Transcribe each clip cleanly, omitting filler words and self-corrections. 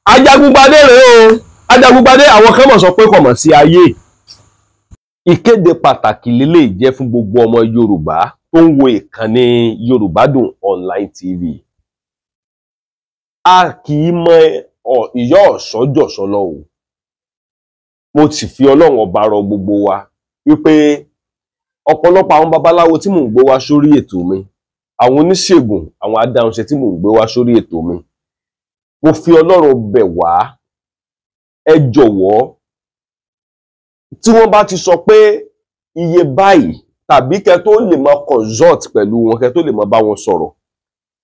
Ajagungbadé rèé o. Ajagungbadé àwọn kan mọ̀ sọ pé kò mọ̀ sí ayé. Ìkéde pàtàkì lélẹ̀ jẹ́ fún gbogbo ọmọ Yorùbá tó ń wo ìkànnì Yorùbádùn Online TV. A kì í mọ ìyá ọ̀ṣọ́ jọ̀ṣọ́ lọ o. Mo sì fi Ọlọ́run ọba rọ gbogbo wa wípé ọ̀pọ̀lọpọ̀ àwọn babaláwo tí mò ń gbé wá sórí ètò mi, àwọn oníṣègùn, àwọn adáhunṣe tí mò ń gbé wá sórí ètò mi, mo fi Ọlọ́run bẹ̀ wá, ẹ jọ̀wọ́, tí wọ́n bá ti sọ pé iye báyìí tàbí kẹ́ tó lè máa consult pẹ̀lú wọn, kẹ́ tó lè máa bá wọn sọ̀rọ̀,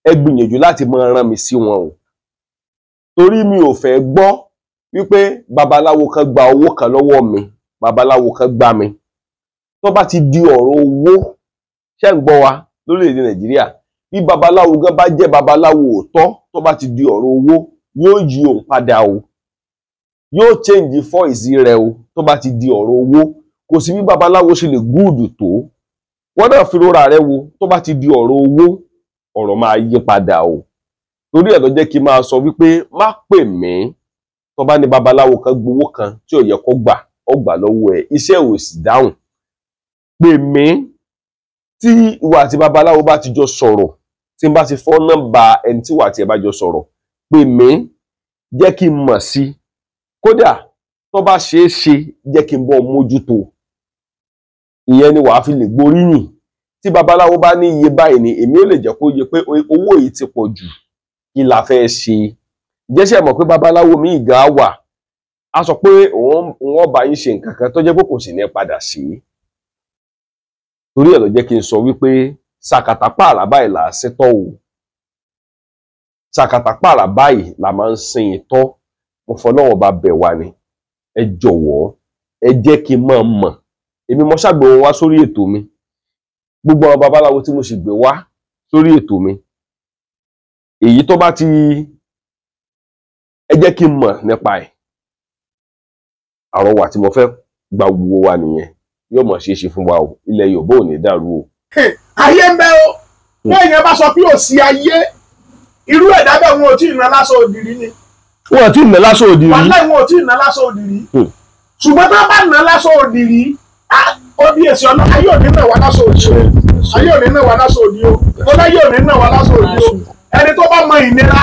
ẹ gbìyànjú láti máa rán mi sí wọn o. Torí mi ò fẹ́ gbọ́ wípé babaláwo kan gba owó kan lọ́wọ́ mi, babaláwo kan gbá mi. Tó bá ti di ọ̀rọ̀ owó, ṣé ń gbọ́ wa lórílẹ̀-èdè Nàìjíríà, bí babaláwo gan bá jẹ́ babaláwo òótọ́, tó bá ti di ọ̀rọ̀ owó, yóò yí òun padà o. Yóò change voice rẹ̀ o tó bá ti di ọ̀rọ̀ owó. Kò sí bí babaláwo ṣe lè gúùdù tó. Wọ́n náà fi rora rẹ̀ wo tó bá ti di ọ̀rọ̀ owó, ọ̀rọ̀ máa yí padà o. Torí ẹ̀ ló jẹ́ kí n máa sọ wípé má pè mí tó bá ní babaláwo kan gbowó kan tí ò yẹ kó gbà, ó gbà lọ́wọ́ ẹ̀, iṣẹ́ ò sì dáhùn. Pè mí tí ìwà àti babaláwo bá ti jọ sọ̀rọ̀, tí n bá ti fọ́ nọ́mbà ẹni tí ìwà àti ẹ̀ bá jọ sọ̀rọ̀, pè mí, jẹ́ kí n mọ̀ sí. Kódà tó bá ṣeé ṣe, jẹ́ kí n bọ́ mójútó. Ìyẹn ni wàá fi lè gboríyìn. Tí babaláwo bá ní iye báyìí ni, èmi ò lè jẹ́ kó yé pé owó yìí ti pọ̀ jù, kí la fẹ́ ṣe. Jẹ́ṣẹ́ mọ̀ pé babaláwo mi ìgá wà, a sọ pé òun bá yín ṣe nǹkan kan tó jẹ́ pé kò sì ní padà sí. Torí ẹ̀ ló jẹ́ kí n sọ wípé sàkàtà pààrà báyìí là á sétọ́ o. Sàkàtà pààrà báyìí là máa ń sin ìtọ́. Mo fọlọ́wọ́ bá bẹ̀ wá ni. Ẹ jọ̀wọ́, ẹ jẹ́ kí n máa mọ̀. Èmi mo ṣàgbé wọn wá sórí ètò mi. Gbogbo àwọn babaláwo tí mo sì gbé wá sórí ètò mi, èyí tó bá ti, ẹ jẹ́ kí n mọ̀ nípa ẹ̀. Àrọwà tí mo fẹ́ gba gbogbo wa nìyẹn. Yóò mọ̀ ṣeé ṣe fún wa o. Ilẹ̀ Yorùbá ò ní dàrú o. Ayé ń bẹ o. Bẹ́ẹ̀ yẹn bá sọ pé ò sí ayé, irú ẹ̀dá bẹ́ẹ̀ wọn ò tí ì ná lásán òdìrí ni. Wọn ò tí ì ná lásán òdìrí. Wàláhì wọn ò tí ì ná lásán òdìrí. Ṣùgbọ́n tá a bá ná lásán òdìrí, ó di èsì ọ̀nà ayé ò ní náà wá lásán òdìrí o. Ayé ò ní náà wá lásán òdìrí o. Ọlá ayé ò ní náà wá lásán òdìrí o. Ẹni tó bá mọ ìnira,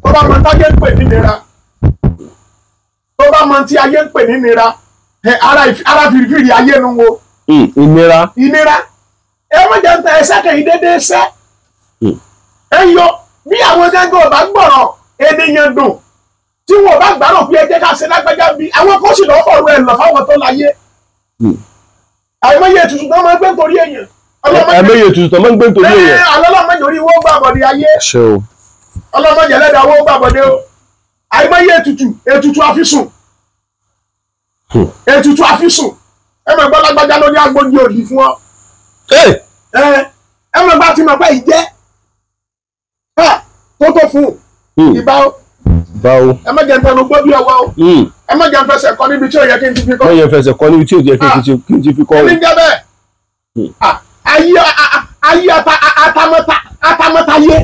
tó bá mọ táyé ń pè ní ìnira, tó bá mọ tí ayé ń pè ní ìnira, ara fìrìfìrì ayé nu wo. Ìnira. Ìnira. Ẹ má jẹ́ ń ta ẹsẹ̀ kẹ́yìn déédéé sẹ́. Ẹ yọ bí àwọn gángan ọba gbọ̀rọ̀ ènìyàn dùn tí wọn bá gbàrọ̀ pé ẹ jẹ́ ká ṣe lágbájá bí àwọn kan sì lọ́ọ́ fọ̀rọ̀ ẹ̀ lọ fáwọn tó láyé. Àìmọye ètùtù tó máa ń gbé nítorí èèyàn. Àìmọye ètùtù tó máa ń gbé nítorí èèyàn. Ọlọ́mọdé orí owó gbàbọ̀dé ayé. Ọlọ́mọdé ẹlẹ́dàá owó gbàbọ̀dé o. Àìmọye ètùtù àfisùn. Ètùtù àfisùn. Ẹ mọ̀ gbọ́ lágbájá ló ní agbójú òdì fún ọ. Ẹ mọ̀ gbá ti mọ̀ pé ìjẹ́ tó fún ìbá o. Ẹ má jẹ́ ń tẹnu gbọ́ bí ọwọ́ o. Ẹ má jẹ́ ń fẹsẹ̀ kọ́ níbi tí ò yẹ kí n ti fi kọ́. Ẹ má jẹ́ ń fẹsẹ̀ kọ́ níbi tí ò yẹ kí n ti fi kọ́. Kí ni jẹ́ bẹ́ẹ̀? Ayé atamọ́tayé.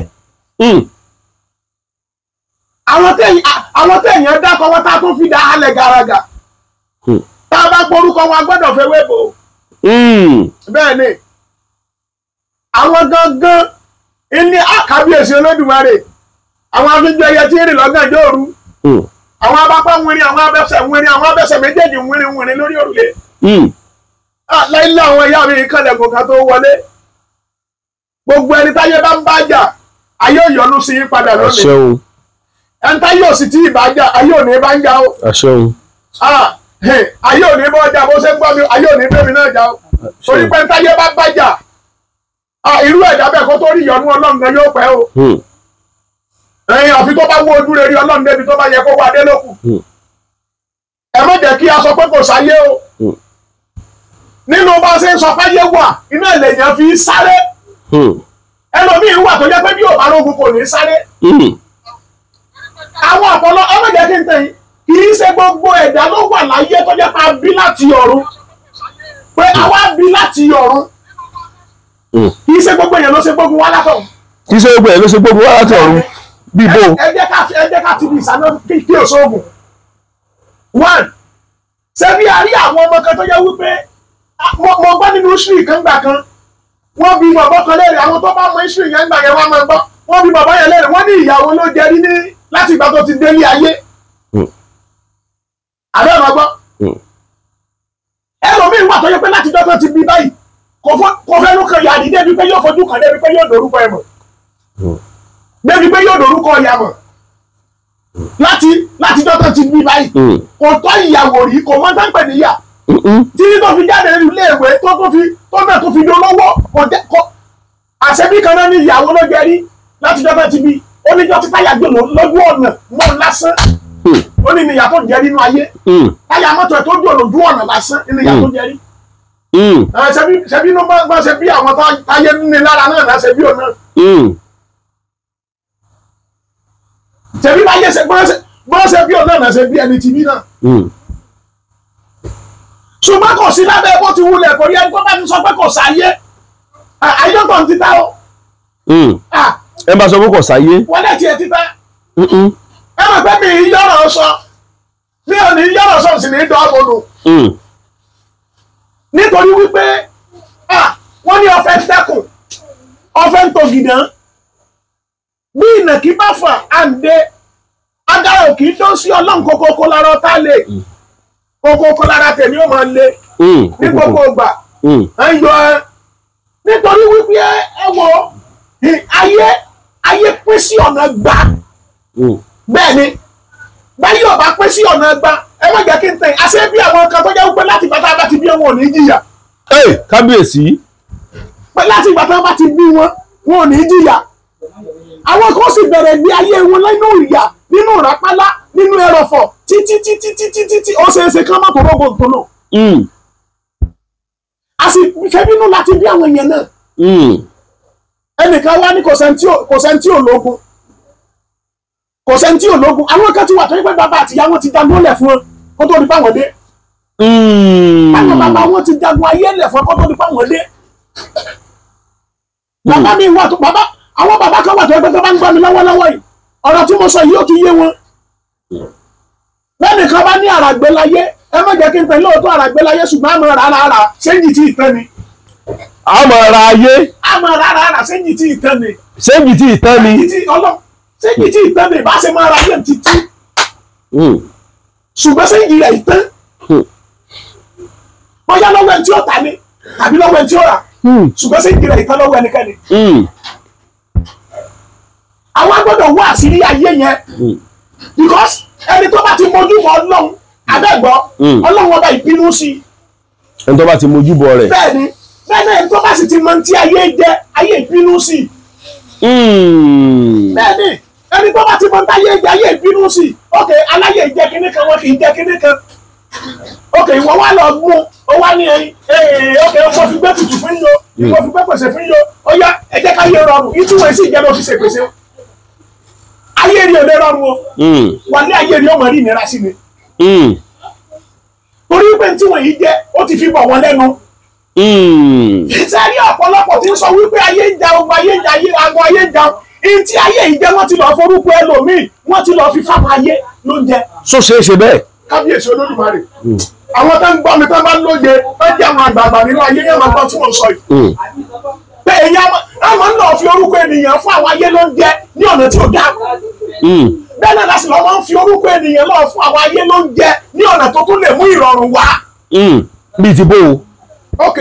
Àwọn téèyàn dákọ̀ wọ́n tá a tún fi dá alẹ̀ gàràgà. Tá a bá gbórúkọ wọn a gbọ́dọ̀ fẹ́ wébò. Bẹ́ẹ̀ ni àwọn gangan ilé àkábíyèsí Olódùmarè, àwọn afínjú ẹyẹ tí ń rìn lọ́gànjọ́ òru, àwọn abápá wìnrin, àwọn abẹ́sẹ̀ méjèèjì wìnrin lórí òrùlé. Láìlé àwọn ìyá mi kànlẹ̀kùn kan tó wọlé. Gbogbo ẹni táyé bá ń bá jà, ayé ò yọ́nú sí yín padà lónìí. Ẹni táyé ò sì tí ì bá jà, ayé ò ní bá ń jà o. Ayé ò ní bá jà bó ṣe ń gbọ́ mi, ayé ò ní bẹ́ẹ̀ mi náà jà o. Torí pé ẹni táyé bá bá jà, irú ẹ̀dá bẹ́ẹ̀ kó tó rí ìyọ́nú Ọlọ́run gan yóò pẹ́ o. Àfi tó bá wó ojú rere Ọlọ́run débi tó bá yẹ kó wá dé lókù. Ẹ má jẹ́ kí a sọ pé kò sáyé o. Nínú bá ṣe ń sọ páyé wà, iná èlèyàn fi sáré. Ẹlòmíín wà tó jẹ́ pé bí ò bá rógun kò ní sáré. Àwọn ọ̀pọ̀lọ ẹ má jẹ́ kí n tẹ̀yìn, kì í ṣe gbogbo ẹ̀dá ló wà láyé tó jẹ́ pé a bí láti ọ̀run. Pé àwa bí láti ọ̀run. Kì í ṣe gbogbo èèyàn ló ṣe gbógun wá látọ̀run. Kì í ṣe gbogbo èèyàn ló ṣe gbógun wá látọ̀run. bíbó. ẹ jẹ́ ká ti bí ìsáná kí o sóògùn. One, ṣé bí a rí àwọn ọmọ kan tó yẹ wípé mo gbọ́ nínú history kan gbà kan wọ́n bí bàbá kan léèrè, àwọn tó bá mọ history yẹn gbà yẹn wọ́n máa gbọ́, wọ́n bí bàbá yẹn léèrè, wọ́n ní ìyàwó ló jẹ rí ní láti ìgbà tó ti délé ayé. àbẹ́ ọ̀nà gbọ́. ẹlòmíín wà tó yẹ pé láti dọ́tọ̀ ti bí báyìí kò fẹ́ ló kan yàrá débi pé yóò fojú kan débi pé yóò dorúkọ ẹ̀ mọ̀ débi pé yóò dorúkọ ọ̀yà mọ̀ láti dọ́tọ̀ ti bí báyìí kò tọ́ ìyàwó rí kò mọ́ tán pè níyà títí tó fi jáde nínú ilé ìwé tó náà tó fi dolówó àṣẹbí kan náà ní ìyàwó ló jẹ rí láti dọ́tọ̀ ti bí oníjọ́ tí táyà gbòòlò lójú ọ̀nà mọ́ lásán ó ní ìyà tó jẹ nínú ayé táyà mọ́tò ẹ̀ tó jò lójú ọ̀nà lásán ní ìyà tó jẹ rí. ṣebí ló bá ṣe bí àwọn táyé ní lára náà náà ṣe bí òun náà. ṣebí báyé bọ́ ṣe bí òun náà náà ṣe bí ẹni tìbí náà. ṣùgbọ́n kò sí lábẹ́ bó ti wulẹ̀ kò rí ẹni tó bá ti sọ pé kò sáyé ayọ́tọ̀ ń títà o. ẹ bá sọ pé kò sáyé. wọlé tiẹ̀ títà. ẹ mọ̀ pé mi yọ̀rọ̀ sọ mi ò ní yọ̀rọ̀ sọ sì ní dọ́ọ̀bù nítorí wípé wọ́n ní ọ̀fẹ́ dẹ́kun ọ̀fẹ́ ń tògìdán bí ìnàkí bá fà àǹdẹ agbára òkì tó sí ọlọ́run kókó lára ọ̀tá lè kókó lára tèmi ó máa lé ní gbogbo ìgbà ẹ yọ ẹ nítorí wípé ẹ wo ayé pín sí ọ̀nà gbà bẹ́ẹ̀ ni báyìí ọba pín sí ọ̀nà gbà ẹ má jẹ́ kí n tẹ̀ àṣẹ bí àwọn kan tó jẹ́ wípé láti ìgbà tá a bá ti bí wọn ò ní jìyà. kábíyèsí. pé láti ìgbà tá a bá ti bí wọn ò ní jìyà. àwọn kan sì bẹ̀rẹ̀ gbé ayé wọn nínú ìyà nínú ìrápálá nínú ẹrọ̀fọ̀ títí ó ṣeé ṣe kán má tó rọ́gbò tó náà. a sì fẹ́ bínú láti bí àwọn èèyàn náà. ẹnìkan wá ní kò sẹ́ńtì ológun kò sẹ́ńtì ológun àwọn kan ti wà tó yẹ pé bàbá àtìyá wọn ti jagun lẹ̀ fún wọn kó tó di fáwọn dé. àwọn bàbá wọn ti jagun ayé lẹ̀ fún wọn kó tó di fáwọn dé. bàbá mi wà tó àwọn bàbá kan wà tó yẹ pé tó bá ń gbọ́ mi lọ́wọ́lọ́wọ́ yìí ọ̀rọ̀ tí mo sọ yìí ó ti yé wọn. lẹ́nìkan bá ní àràgbélayé ẹ má jẹ́ kí n tẹ̀lé òótọ́ àràgbélayé ṣùgbọ́n àmọ́ rárá ṣéǹjì tí ì tán ni. àmọ́ ra ayé. àmọ́ rárá ṣéǹjì tí ì tán ni. ṣéǹjì tí ì tán ni. ṣéǹjì tí ì tán ni bá ṣe máa ra ayé títí. ṣùgbọ́n ṣéǹjì rẹ̀ ì tán. bóyá lọ́wọ́ ẹni tí ó tà ni tàbí lọ́wọ́ ẹni tí ó rà. ṣùgbọ́n ṣéǹjì rẹ̀ ì tán lọ́wọ́ ẹnikẹ́ni. àwọn gbọ́dọ̀ wá àṣírí ayé yẹn because ẹni tó bá ti mojú bọ Ọlọ́run abẹ́gbọ́ Ọlọ́run ọba ìbínú sí i. ẹni tó bá ti mojú bọ rẹ̀. bẹ́ẹ̀ni ẹni tó bá sì ti mọ ti ayé jẹ ayé ìbínú sí i. bẹ́ẹ̀ni ẹni tó bá ti mọ ti ayé jẹ ayé ìbínú sí i. ok aláyé jẹ kíní kan wọn kì í jẹ kíní kan. ok ìwọ wá lọ mú o wá ní ok mo fi gbé tutù fún yín o mo fi gbé pèsè fún yín o ó yá ẹ jẹ́ ká yé rọrùn ìtumọ̀ sí ìjẹ́ ló fi ṣe pèsè o. ayé rí òde rọrùn o wà ní ayé rí ọmọ rí ìnira sí mi torí pé tí wọ́n yìí jẹ́ ó ti fi bọ̀ wọ́n lẹ́nu ìtẹ́rí ọ̀pọ̀lọpọ̀ tí ń sọ wípé ayé ń ja ogun ayé ń ja ayé agun ayé ń ja ìtí ayé yìí jẹ́ wọ́n ti lọ forúkọ ẹlòmíì wọ́n ti lọ fi fáwọn ayé lóúnjẹ. so ṣeé ṣe bẹ́ẹ̀. kábíyèsí Olódùmarè àwọn tó ń gbọ́ mi tó bá ń lóye wọ́n jẹ́ àwọn àgbààgbà nínú ayé yẹn máa gbọ́ tí wọ́n sọ yìí pé èyàn àwọn náà fi orúkọ ènìyàn fún àwọn ayé lóúnjẹ ní ọ̀nà tí ò dáa bẹ́ẹ̀ náà láti lọ́ máa ń fi orúkọ ènìyàn lọ́ọ̀ fún àwọn ayé lóúnjẹ ní ọ̀nà tó tún lè mú ìrọ̀rùn wá. bíi ti bó o. ok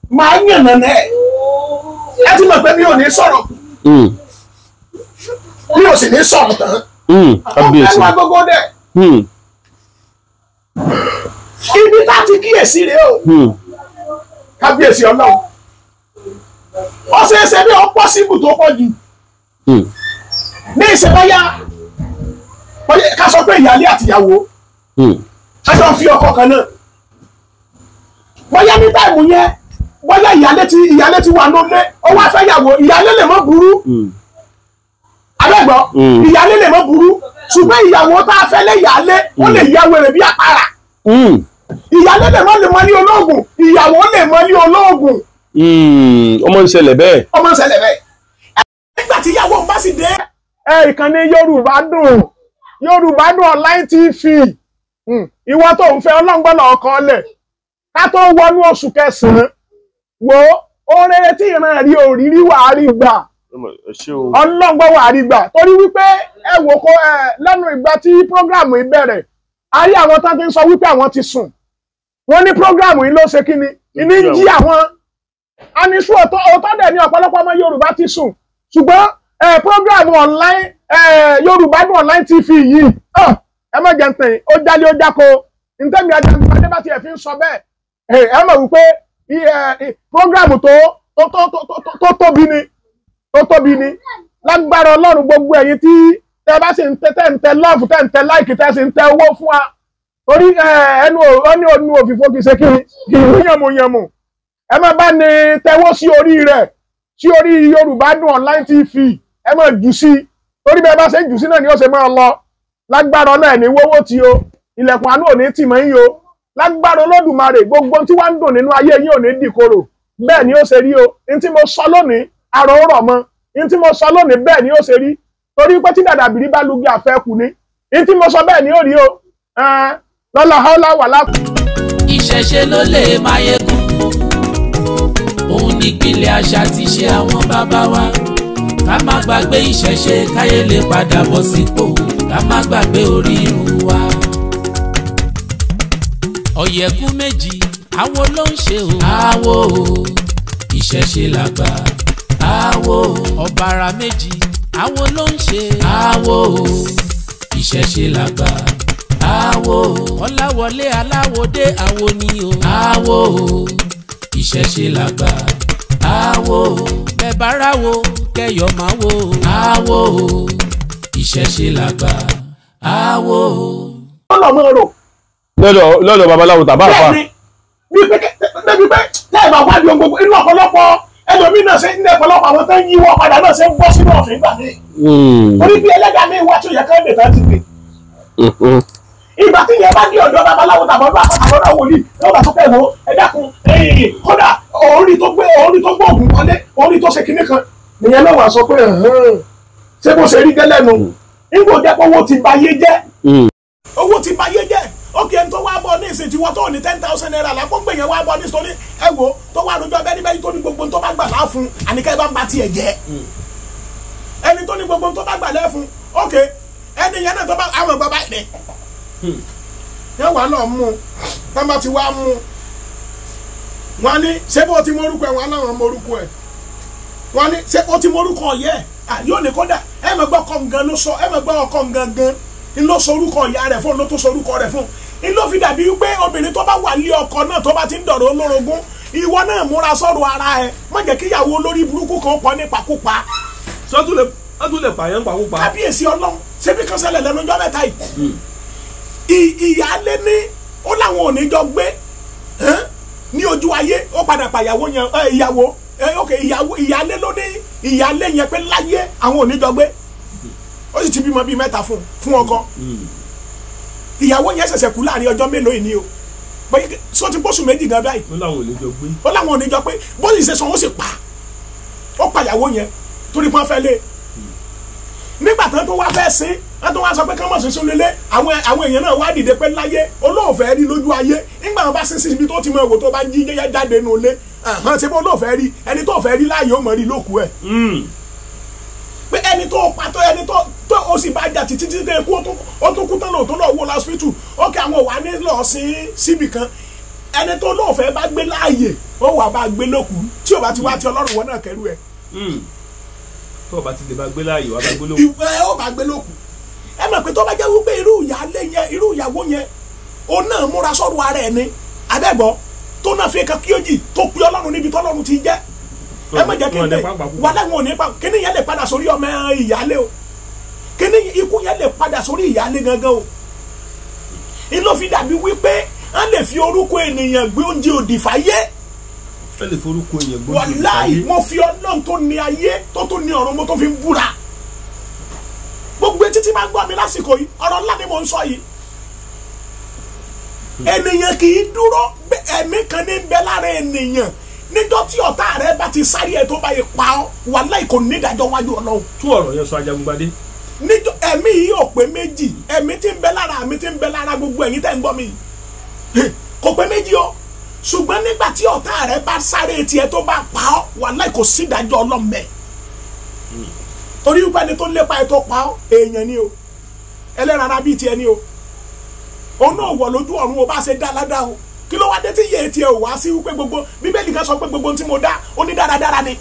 máa ń yànnà náà ẹ ti mọ̀ pé mi ò ní sọ̀rọ̀ mi ò sì ní sọ̀rọ̀ tán kábíyèsí. ọ̀pọ̀ ẹnu agogo dẹ̀ ibi tá a ti kíyèsí rèé o kábíyèsí Ọlọ́run ó ṣeé ṣe bí ó pọ́sibù tó pọ̀ jù ní ìṣẹ̀báyà ká sọ pé ìyálé àtìyàwó kájọ fi ọkọ kan náà bóyá ní táìmù yẹn bóyá ìyálé ti wà lóde ó wá fẹ́ yàwó ìyálé lè mọ́ burú abẹ́gbọ́ ìyálé lè mọ́ burú ṣùgbọ́n ìyàwó tá a fẹ́ lé ìyálé ó lè yá wèrè bí àpárá ìyálé lè mọ́ ní olóògùn ìyàwó lè mọ́ ní olóògùn. ọmọ ń ṣẹlẹ̀ bẹ́ẹ̀. ọmọ ń ṣẹlẹ̀ bẹ́ẹ̀ nígbà tí ìyàwó bá sì dé ìkànnì Yorùbá Dùn Online TV ìwọ tó ń fẹ́ ọlọ́ngbọ́nà ọkàn lẹ̀ ká tó wọnú oṣù kẹsàn-án wo oore tí ìran rí òrírí wà á rí gbà ọlọ́ngbọ́n wà á rí gbà torí wípé ẹ wò kó lẹ́nu ìgbà tí prógráàmù yìí bẹ̀rẹ̀ a rí àwọn tán ti ń sọ wípé àwọn ti sùn wọ́n ní prógráàmù yìí ló ṣe kíni ìní ń jí àwọn anísù òótọ́ dẹ̀ ní ọ̀pọ̀lọpọ̀ ọmọ Yorùbá ti sùn ṣùgbọ́n prógráàmù online Yorùbá Dùn Online TV yìí ẹ má jẹ́ ntẹ̀ ó jálé ó jáko ntẹ́mi Ajagungbadé bá tiẹ̀ fi ń sọ bẹ́ẹ̀ ẹ mọ̀ wípé prógráàmù tó tóbi ni lágbára Ọlọ́run gbogbo ẹ̀yin tí tẹ́ bá sì ń tẹ lọ́ọ̀fù tẹ́ ń tẹ láìkì tẹ́ sì ń tẹ owó fún wa torí ẹnu òfìfo kì í ṣe kí yànmùyànmù ẹ má bá ní tẹwọ́ sí orí rẹ̀ sí orí Yorùbá Dùn Online TV ẹ má jù sí torí bẹ́ẹ̀ bá ṣe ń jù sí náà ni ó ṣe máa lọ lágbára náà ní wọ́wọ́ tí o ilẹ̀kùn àánú ò ní tì mọ́ yín o lágbára Olódùmarè gbogbo tí wàá ń dùn nínú ayé yín ò ní dìkorò bẹ́ẹ̀ ni ó ṣe rí o ní tí mo sọ lónìí àrò ó rọ̀ mọ́ ní tí mo sọ lónìí bẹ́ẹ̀ ni ó ṣe rí torí pé tí dàdàbìrí bá lugi àfẹ́kù ni ní tí mo sọ bẹ́ẹ̀ ni ó rí o lọ́la họ́lá wà lápò. Ìṣẹ̀ṣe ló lè máyégún òun nípìnlẹ̀ àṣà ti ṣe àwọn bàbá wa ká má gbàgbé ìṣẹ̀ṣe káyé lè padà bọ̀ sípò ká má gbàgbé orírun wa. Ọ̀yẹ̀kú méjì àwo ló ń ṣe o. Àwo ìṣẹ̀ṣe làgbà. Àwo ọ̀bàrà méjì àwo ló ń ṣe. Àwo ìṣẹ̀ṣe làgbà. Àwo Ọláwọlé Aláwọdé àwo ni o. Àwo ìṣẹ̀ṣe làgbà. Àwo bẹ̀báráwo kẹyọ̀ máa wo. Àwo ìṣẹ̀ṣe làgbà. Àwo. lọ́dọ̀ babaláwo tàbá àfà. bẹ́ẹ̀ni bí pé tẹ́ẹ̀ bá wá di ohun gbogbo inú ọ̀pọ̀lọpọ̀ ẹlòmíín náà ṣe ń ní ọ̀pọ̀lọpọ̀ àwọn tó ń yíwọ́ padà náà ṣe ń bọ́ sínú ọ̀fìn gbà mí. orí bí ẹlẹ́dàá mi wá tó yẹ ká lè tán ti gbé. ìgbà tí yẹn bá ní ọ̀dọ́ babaláwo tàbí ọ̀dọ́ àpapọ̀ wòlíì lọ́wọ́ bá tó kẹ́ wo ẹ dákun kódà orí tó gbé òògùn wọlé orí tó ṣe kinní kan nìyẹn náà wà sọ pé ṣé bó ṣe rí gẹ́lẹ́ nu nígbò jẹ́ pé owó ti bayé jẹ́ ókè ẹni tó wá bọ̀ ní ìsìn tí wọ́n tó ní 10,000 naira lápò ń gbèyàn wá bọ̀ ní sọ́ni ẹ wo tó wà lójú abẹ́ni bẹ́ni tó ní gbogbo tó bá gbà láàfún àníkẹ́ bá ń bá tiẹ̀ jẹ́ ẹni tó ní gbogbo tó bá gbà lẹ́fún ókè ẹni yẹn náà tó bá àwọn bàbá rẹ̀ yẹn wà lọ mú tá bá ti wá mú wọn ní ṣé bó ti mórúkọ ẹ wọn láwọn mórúkọ ẹ wọn ní ṣé ó ti mórúkọ yẹ yóò ní kódà ẹ mọ̀ gbọ́ kọ̀ǹgan ló sọ ẹ mọ̀ gbọ́ kọ̀ǹgan gan ń lọ sọ orúkọ ìyá rẹ̀ fún ló tó sọ orúkọ rẹ̀ fún ń lọ fi dàbí wípé obìnrin tó bá wà lé ọkọ náà tó bá ti ń dọ̀rọ̀ olórogún ìwọ náà múra sọ̀rọ̀ ara ẹ má jẹ́ kí ìyàwó olórí burúkú kan pọ̀ ní pàkúpa. sọ́tún lè pààyàn pàkúpa. kábíyèsí Ọlọ́run ṣébí kan ṣẹlẹ̀ lẹ́nu ọjọ́ mẹ́ta yìí ìyáálé ní ó láwọn ò ní jọ gbé ní ojú ayé ó padà pàyàwó yẹn ìyáálé ló ní ìyáálé yẹn pé láyé àwọn ò ní jọ gbé ó sì ti bímọ bíi mẹ́ta fún ọkọ ìyàwó yẹn ṣẹ̀ṣẹ̀ kú láàrin ọjọ́ mélòó yìí ni o sọ ti bóṣù méjì gan báyìí ó láwọn ò ní jọ gbé ó láwọn ò ní jọ pé bóṣù ìṣẹ̀sán ó sì ó pa ìyàwó yẹn torí pọ́n fẹ́ lé nígbà tán tó wá fẹ́ sí wọ́n tó wá sọ pé kí wọ́n mọ̀ sí sún lélẹ̀ àwọn èèyàn náà wá dìde pé láyé olóòfẹ́ rí lójú ayé nígbà wọn bá sí ibi tó ti mọ èwò tó bá jí yẹ́yẹ́ jáde nù lé ṣé bó olóòfẹ́ rí ẹni tó fẹ́ rí láàyè ó mọ̀ rí lókù ẹ̀ pé ẹni tó pàtó ẹni tó ó sì bá jà títí títí kú ó tún kú tán lóòótọ́ lọ́ọ́ wọ lọ́sítù ó kí àwọn wà ní lọ́ọ́ síbì kan ẹni tó lóòfẹ́ bá gbé láàyè ó wà bá gbé lókù tí ò bá ti wá ti Ọlọ́run wọn náà kẹrù ẹ̀. tó o bá ti lè bá gbé láàyè wà bá gbé lókù. ìwé ó bá gbé lókù ẹ mọ̀ pé tó bá jẹ́ wípé irú ìyàwó yẹn òun náà múra sọ́rọ̀ ara ẹ̀ ni abẹ́gbọ́ tó náà fi kan kí ó jì tó pe Ọlọ́run níbi tọ́lọ́run ti jẹ́ ẹ má jẹ́ kí n lè wà láwọn ò ní pa kíní yẹn lè padà sórí ọmọ ìyáálé o kíní ikú yẹn lè padà sórí ìyáálé gangan o inú fi dàbí wípé a lè fi orúkọ ènìyàn gbé oúnjẹ òdì fáyé ẹ lè forúkọ ènìyàn gbé oúnjẹ òdì fáyé wàláì mo fi Ọlọ́run tó ní ayé tó ní ọ̀run mo tó fi ń búra gbogbo etí tí máa ń gbọ́ mi lásìkò yìí ọ̀rọ̀ ńlá ni mo ń sọ yìí ènìyàn kì í dúró ẹ̀mí kan ní bẹ lára ènìyàn níjọ́ tí ọ̀tá rẹ bá ti sáré ẹ̀ tó bá yẹ pa ọ́ wàláì kò ní ìdájọ́ wájú Ọlọ́run. tú ọ̀rọ̀ yẹn sọ Ajagungbadé. níjọ́ ẹ̀mí yìí ò pé méjì ẹ̀mí tí ń bẹ lára mi tí ń bẹ lára gbogbo ẹ̀yin tẹ́ ń gbọ́ mi kò pé méjì o ṣùgbọ́n nígbà tí ọ̀tá rẹ bá sáré tiẹ̀ tó bá pa ọ́ wàláhì kò sí ìdájọ́ ọlọ́mọ torí wípé ẹni tó lépa ẹ tó pa ọ́ èèyàn ni o ẹlẹ́rara bíi tiẹ̀ ni o òun náà wọ̀ lójú ọ̀run o bá ṣe dá ládàá o kí ló wá dé tí yẹ tiẹ̀ ò wá sí wípé gbogbo bíbélì kan sọ pé gbogbo tí mo dá ó ní dáradára ni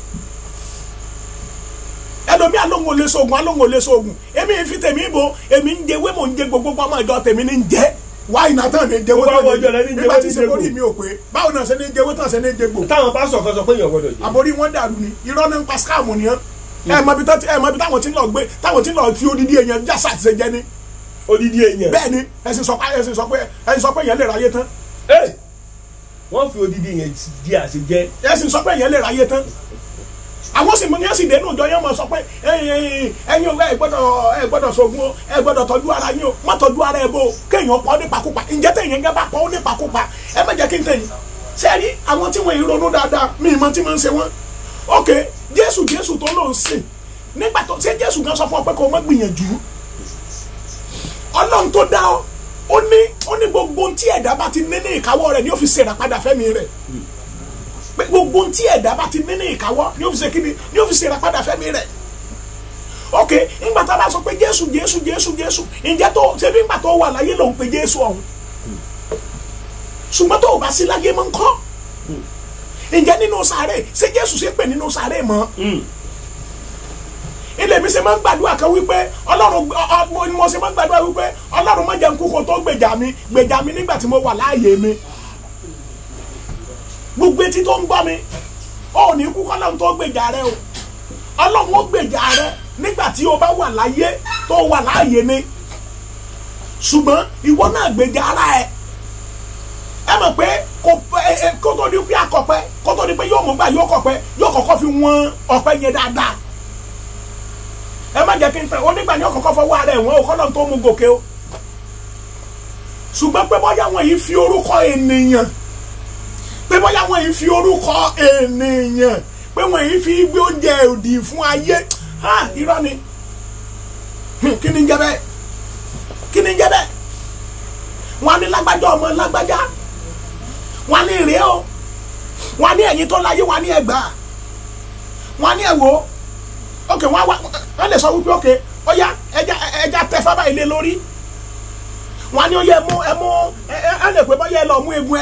ẹlòmí alóhùn olè sóògùn alóhùn olè sóògùn èmi ń fi tèmi bò èmi ń jẹwé mò ń jẹ gbogbo ọmọ ìjọ tèmi ní ń jẹ wáyé náà tán ní jẹwé tán ní nígbà tí sèkórì mi ò pé báwo náà ṣe ní jẹwé tán ṣe ní jẹgbò. táwọn pásítọ̀ kan sọ pé èèyàn gbọ́dọ̀ jẹ. àbórí wọn dàrú ni irọ́ náà ń pa skáàmù nìyẹn ẹ mọ ibi táwọn tí ń lọ gbé táwọn tí ń lọ fi odidi èèyàn jásà ṣe jẹ ní. odidi èèyàn. bẹ́ẹ̀ ni ẹ̀sìn sọ pé èèyàn lè ráyé tán. wọ́n fi odidi èèyàn di àṣejẹ. ẹ̀sìn sọ pé èèyàn lè ráyé tán. àwọn sì mú ní ẹ̀sìn dénú ìjọ yẹn mọ̀ sọ pé ẹ̀yin òwe ẹ gbọ́dọ̀ ṣògùn o ẹ gbọ́dọ̀ tọ́jú ara yín o má tọ́jú ara ẹ bó o kéèyàn pọ̀ nípakúpa ǹjẹ́ téèyàn gẹ́gẹ́ bá pọ̀ nípakúpa ẹ má jẹ́ kí n tẹ̀yìn sẹ́ẹ̀rí àwọn tí wọ́n yìí ronú dáadáa mí mọ́ tí wọ́n ń ṣe wọ́n ok Jésù tó ló ń sìn nígbà tó ṣe Jésù kan sọ fún ọ pé kó o má gbìyànjú Ọlọ́run tó dá ọ ó ní gbogbo tí ẹ̀dá bá ti ní ní ìkáwọ́ rẹ̀ ni ó fi ṣèrà padà fẹ́mi rẹ̀ gbogbo tí ẹ̀dá bá ti ní ní ìkáwọ́ ni ó fi ṣe kíni ni ó fi ṣèrà padà fẹ́mi rẹ̀ ok ńgbà tá a bá sọ pé Jésù ǹjẹ́ tó ṣe bí ńgbà tó wà láyé lòun pé Jésù ọ̀hún ṣùgbọ́n tó o bá sí láyé mọ́ ńkọ́ ǹjẹ́ nínú sàárè ṣé Jésù ṣe pè nínú sàárè mọ́ ilé mi ṣe máa ń gbàdúrà kan wípé Ọlọ́run mo ṣe máa ń gbàdúrà wípé Ọlọ́run má jẹ́ n kú kó tó gbèjà mi nígbà tí mo wà láàyè mi gbogbo etí tó ń gbọ́ mi ó ní kú kọ́lọ́run tó gbèjà rẹ o Ọlọ́run ó gbèjà rẹ nígbà tí o bá wà láyé tó wà láàyè mi ṣùgbọ́n ìwọ náà gbèjà ara ẹ mọ̀ pé kó tó di pé akọ̀pẹ́ kó tó di pé yóò mú gbà yóò kọ̀pẹ́ yóò kọ́kọ́ fi wọ́n ọ̀pẹ yẹn dáadáa ẹ má jẹ́ kí n tẹ̀ onígbà ni ó kọ́kọ́ fọwọ́ ara ẹ̀ wọ́n o kọ́lọ́run tó mú gòkè o ṣùgbọ́n pé bọ́yá wọn yìí fi orúkọ ènìyàn pé bọ́yá wọn yìí fi orúkọ ènìyàn pé wọn yìí fi gbé oúnjẹ òdì fún ayé irọ́ ni kí ni ń jẹ́ bẹ́ẹ̀ wọn ní lágbájá ọmọ lágbájá wọn ní ìrè o wọn ní ẹ̀yin tó láyé wọn ní ẹgbàá wọn ní ẹ̀wò ok wọn lè sọ wípé ok ọyá ẹja tẹ fábà ilé lórí wọn ní ọyá ẹ lè pé bọ́yá ẹ lọ mú egun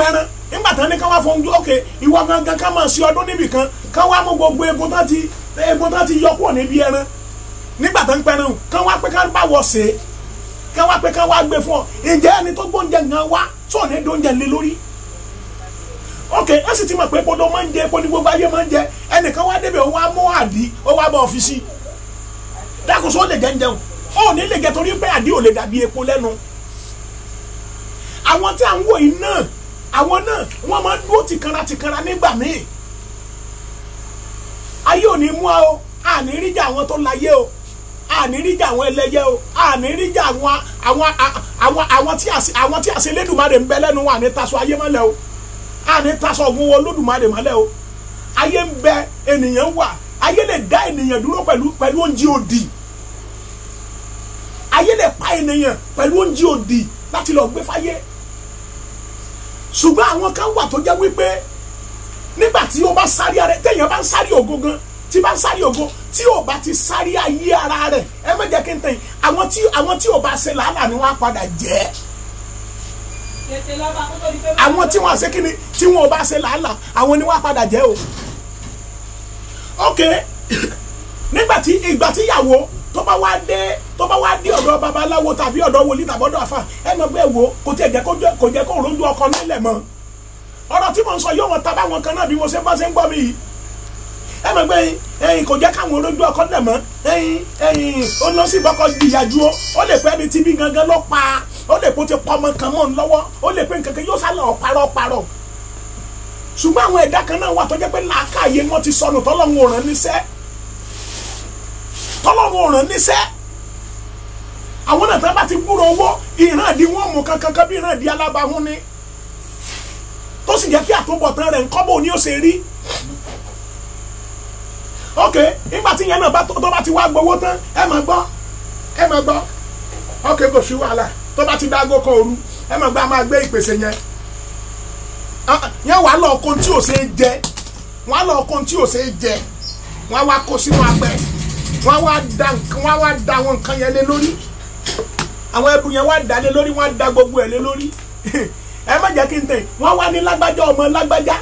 ẹran nígbà tán ní ká wá fún ok ìwọ gangan ká máa ṣe ọdún níbì kan ká wá mú gbogbo egun tán ti yọ kúrò níbi ẹran nígbà tán pẹran ká wá pé ká bá wọ ṣe ká wá pé ká wá gbé fún ọ ǹjẹ́ ẹni tó gbóúnjẹ gan wá sọ ní dóúnjẹ lé lórí ok ẹ sì ti mọ̀ pé epo ló máa ń jẹ epo ní gbogbo ayé máa ń jẹ ẹnìkan wá débẹ̀ ó wá mú àdí ó wá bá ọ́fíìsì dákòóso ó lè jẹ ń jẹun ó ní lè jẹ torí pé àdí ò lè dàbí epo lẹ́nu àwọn tí à ń wò yìí náà àwọn náà wọ́n máa ń dúró tìkanra nígbà míì ayé ò ní mú a o àní ríjà àwọn tó láyé o àní ríjà àwọn ẹlẹ́yẹ o àní ríjà àwọn tí àṣẹ Elédùmarè ń bẹ lẹ́nu wa àní taṣọ ayé mọ́lẹ̀ o àní taṣọ ọ̀gbun wo Olódùmarè mọ́lẹ̀ o ayé ń bẹ ènìyàn wà ayé lè dá ènìyàn dúró pẹ̀lú oúnjẹ òdì ayé lè pa ènìyàn pẹ̀lú oúnjẹ òdì láti lọ gbé fáyé ṣùgbọ́n àwọn kan wà tó jẹ́ wípé nígbà tí o bá sáré ara rẹ téèyàn bá ń sáré ògo gan tí bá ń sáré ògo tí o bá ti sáré ayé ara rẹ ẹ má jẹ́ kí n tẹ̀yìn àwọn tí o bá ṣe làálàá ni wọ́n á padà jẹ́ àwọn tí wọ́n á ṣe kí ni tí wọ́n bá ṣe làálàá àwọn ni wọ́n á padà jẹ́ o ok nígbà tí ìgbà tí ìyàwó tó bá wá dé ọ̀dọ̀ babaláwo tàbí ọ̀dọ̀ wòlíì tàbí ọ̀dọ̀ àfà ẹ mọ̀ pé wo kò jẹ́ kó rojú ọkọ nílẹ̀ mọ́ ọ̀rọ̀ tí mo ń sọ yóò wọ́n tábà wọn kan náà bí mo ṣe ń gbọ́ mi yìí ẹ mọ̀ pé ẹ̀yin kò jẹ́ káwọn rojú ọkọ nílẹ̀ mọ́ ẹ̀yin ó lọ sí ìbọ́kọ ìyàjú ó lè pẹ́ ní tíbí gangan ló pa ó lè kó ti pọ́ ọmọ kan mọ́ ń lọ́wọ́ ó lè pé nǹkan kan yóò sálọ ọ̀parọ̀ ṣùgbọ́n àwọn ẹ̀dá kan náà wà tó jẹ́ pé làákàyè wọn ti sọnù tọ́lọ́run ò rán níṣẹ́ àwọn náà tán bá ti gbúrò owó ìran àdí wọn mú kankan bí ìran àdí alábàáhùn ni tó sì jẹ́ kí àtúbọ̀tán rẹ̀ ńkọ́ bò ní ó ṣe rí ok nígbà tí yẹn náà bá tó bá ti wá gbowó tán ẹ máa gbọ́ ok kò sí wàhálà tó bá ti dágó kan òru ẹ máa gbọ́ a máa gbé ìpèsè yẹn wàá lọ ọkọ tí ò ṣe é jẹ wọ́n lọ ọkọ tí ò ṣe é jẹ wọ́n wá kó sínú apẹ wọ́n wá da àwọn nǹkan yẹn lé lórí àwọn ẹbù yẹn wá da lé lórí wọ́n da gbogbo ẹ̀ lé lórí ẹ má jẹ́ kí n tẹ̀ wọ́n wá ní lágbájá ọmọ lágbájá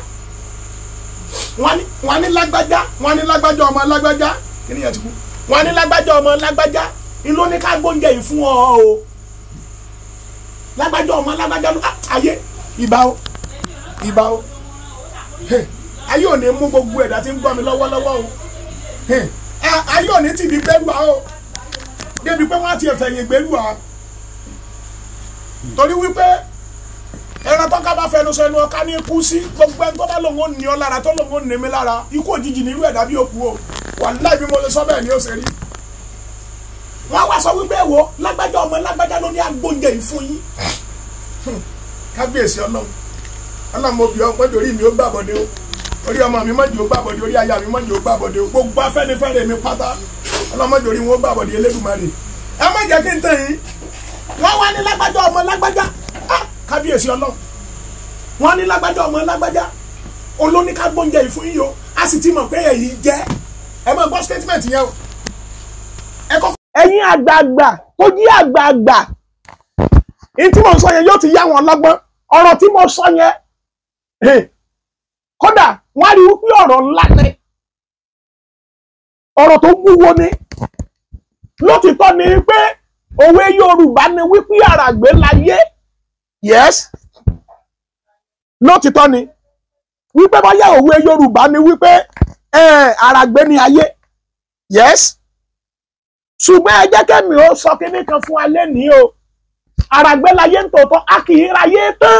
wọ́n ní lágbájá ọmọ lágbájá kí ni yẹn ti kú wọ́n ní lágbájá ọmọ lágbájá ìlú ní ká gbóúnjẹ yìí fún ọ o lágbájá ọmọ lágbájá ló ayé ìbá o ayé ò ní mú gbogbo ẹ̀dá tí ń gbọ́ mi lọ́wọ́lọ́wọ́ o ayé ò ní tìbí gbẹ́rù wa o débi pé wọ́n á ti ẹ̀fẹ̀yìn gbẹ́rù wa torí wípé ẹran tó ká bá fẹnu sọ ẹnu ọ̀ká ní ikú sí gbogbo ẹni tó bá lòun ò ní ọ lára tó lòun ò ní mi lára ikú òjijì nílùú ẹ̀dá bí òkú o wàláhì bí mo ṣe sọ bẹ́ẹ̀ ni ó ṣe rí wọ́n wá sọ wípé wo lágbájá ọmọ lágbájá ló ní agbóúnjẹ yìí fún yín kábíyèsí ọlọ́run mo bí ọ mọ́jọ orí mi ó gbàbọ̀dé o orí ọmọ mi mọ́jọ ó gbàbọ̀dé orí aya mi mọ́jọ ó gbàbọ̀dé o gbogbo afẹ́nifẹ́re mi pátá ọlọ́run mọ́jọ orí wọn ó gbàbọ̀dé Elédùmarè ẹ má jẹ́ kí n tẹ̀ yín wọ́n wá ní lágbájá ọmọ lágbájá kábíyèsí ọlọ́run wọ́n ní lágbájá ọmọ lágbájá olóníká gbóúnjẹ yìí fún yín o a sì ti mọ̀ pé èyí jẹ́ ẹ má gbọ́ statement yẹn o ẹ̀yin àgbààgbà tó jí àgbààgbà ní tí mo sọ yẹn yóò ti yá wọn lọ́gbọ́n ọ̀rọ̀ tí mo sọ yẹn kódà wọ́n rí wípé ọ̀rọ̀ ńlá ni ọ̀rọ̀ tó wúwo ni lótìtọ́ ni pé òwe Yorùbá ni wípé àràgbé láyé yes lótìtọ́ ni wípé bóyá òwe Yorùbá ni wípé àràgbé ni ayé yes ṣùgbọ́n ẹ jẹ́ kẹ́mi ó sọ kíní kan fún alẹ́ ní o àràgbé láyé ń tòótọ́ a kì í ráyé tán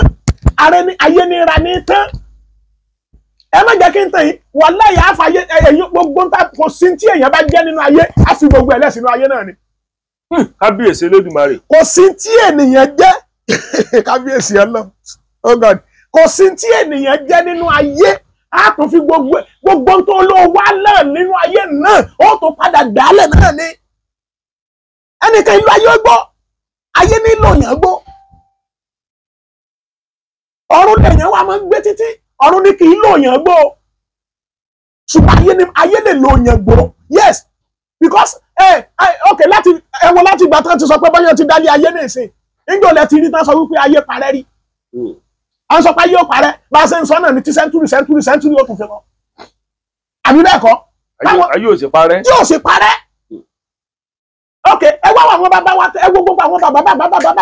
ayé ní ra ní tán ẹ má jẹ́ kí n tẹ̀ yín wàláhì àfàyè ẹ̀yìn gbogbo ń ta kò sí tí èèyàn bá jẹ́ nínú ayé á fi gbogbo ẹ̀ lẹ̀ sínú ayé náà ni. kábíyèsí Elédùmarè. kò sí tí ènìyàn jẹ́ kábíyèsí Ọlọ́run oh God kò sí tí ènìyàn jẹ́ nínú ayé á tún fi gbogbo tó ló wá náà nínú ayé náà ó tún padà dálẹ̀ náà ni ẹnìkan ìlú ayé gbọ́ ayé nílò yàn gbọ́ ọ̀run lèèyàn wà máa ń gbé títí ọ̀run ní kì í lò yàn gbọ́ ṣùgbọ́n ayé lè lò yàn gbọ́ yes because ok láti ìgbà tán ti sọ pé báyọ̀ ti dálé ayé nìsín níjọ́ lẹ ti rí tán sọ wípé ayé parẹ́ rí à ń sọ pé ayé ò parẹ́ bá a ṣe ń sọ náà ní ti sẹ́ńtúrì ó tún fi kọ́ àbí bẹ́ẹ̀ kọ́ ayé ò sì parẹ́ tí ò sì parẹ́ ok ẹ wá àwọn bàbá wa ẹ wo gbogbo àwọn bàbá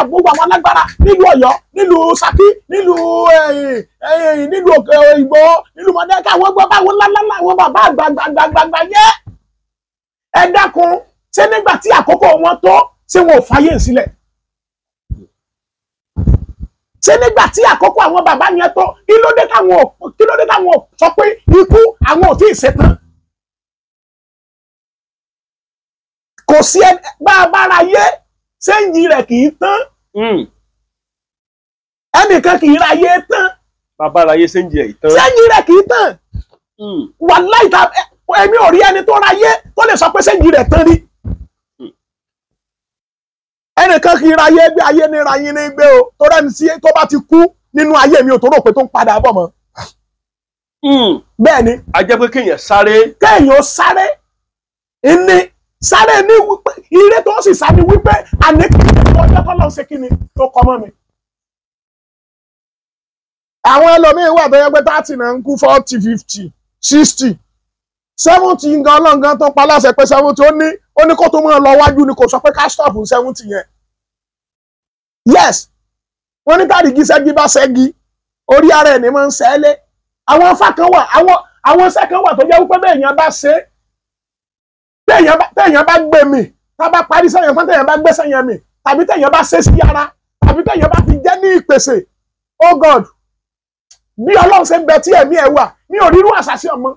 gbogbo àwọn alágbára nílùú Ọ̀yọ́ nílùú Ṣakí nílùú òkè Ìgbò nílùú Mọdákẹ́kẹ́ àwọn gbọ́ báwọn ńláńlá àwọn bàbá àgbàgbàgbàgbà yẹ ẹ dákun ṣé nígbà tí àkókò wọn tó ṣé wọn ò fàyè sílẹ̀ ṣé nígbà tí àkókò àwọn bàbá yẹn tó kí ló dé káwọn sọ pé ikú àwọn ò tí ì ṣetán. Kò sí bá a bá ra yé sẹ́yìn rẹ̀ kì í tán ẹnìkan kì í ra yé tán bàbá ra yé sẹ́yìn rẹ̀ tán sẹ́yìn rẹ̀ kì í tán wàláhì èmi ò rí ẹni tó ra yé tó lè sọ pé sẹ́yìn rẹ̀ tán rí ẹnìkan kì í ra yé gbé ayé ní ra yín ní gbé o tó rẹ́ni sí tó bá ti kú nínú ayé mi ò tó rò pé tó ń padà bọ̀ mọ́ bẹ́ẹ̀ ni a jẹ́ pé kéèyàn sáré sáré ní wípé ire tó sì sá ní wípé àníkàtà ọjọ́ tó lọ ṣe kí ni tó kọ́ mọ́ mi. àwọn ẹlòmíín wà tó yẹ pé 30 náà ń kú 40 50 60 70 nǹkan ọlọ́ngàn tó pa láṣẹ pé 70 ó ní kó tó mọ́ lọ wájú ni kò sọ pé ká stop 70 yẹn. yes wọ́n ní káàdì ṣẹ́gi bá ṣẹ́gi orí ara ẹ̀ ní máa ń ṣẹ́lẹ̀ àwọn afá kan wà àwọn ṣẹ́ kan wà tó jẹ́ wípé bẹ́ẹ̀ yẹn bá ṣe téèyàn bá gbé mi tá a bá parí sẹ́yìn fún téèyàn bá gbé sẹ́yìn mi tàbí téèyàn bá ṣe sí ara tàbí téèyàn bá fi jẹ́ ní ìpèsè oh God bí Ọlọ́run ṣe ń bẹ tí ẹ̀mí ẹ̀ wà ní onírú àṣàṣì ọmọ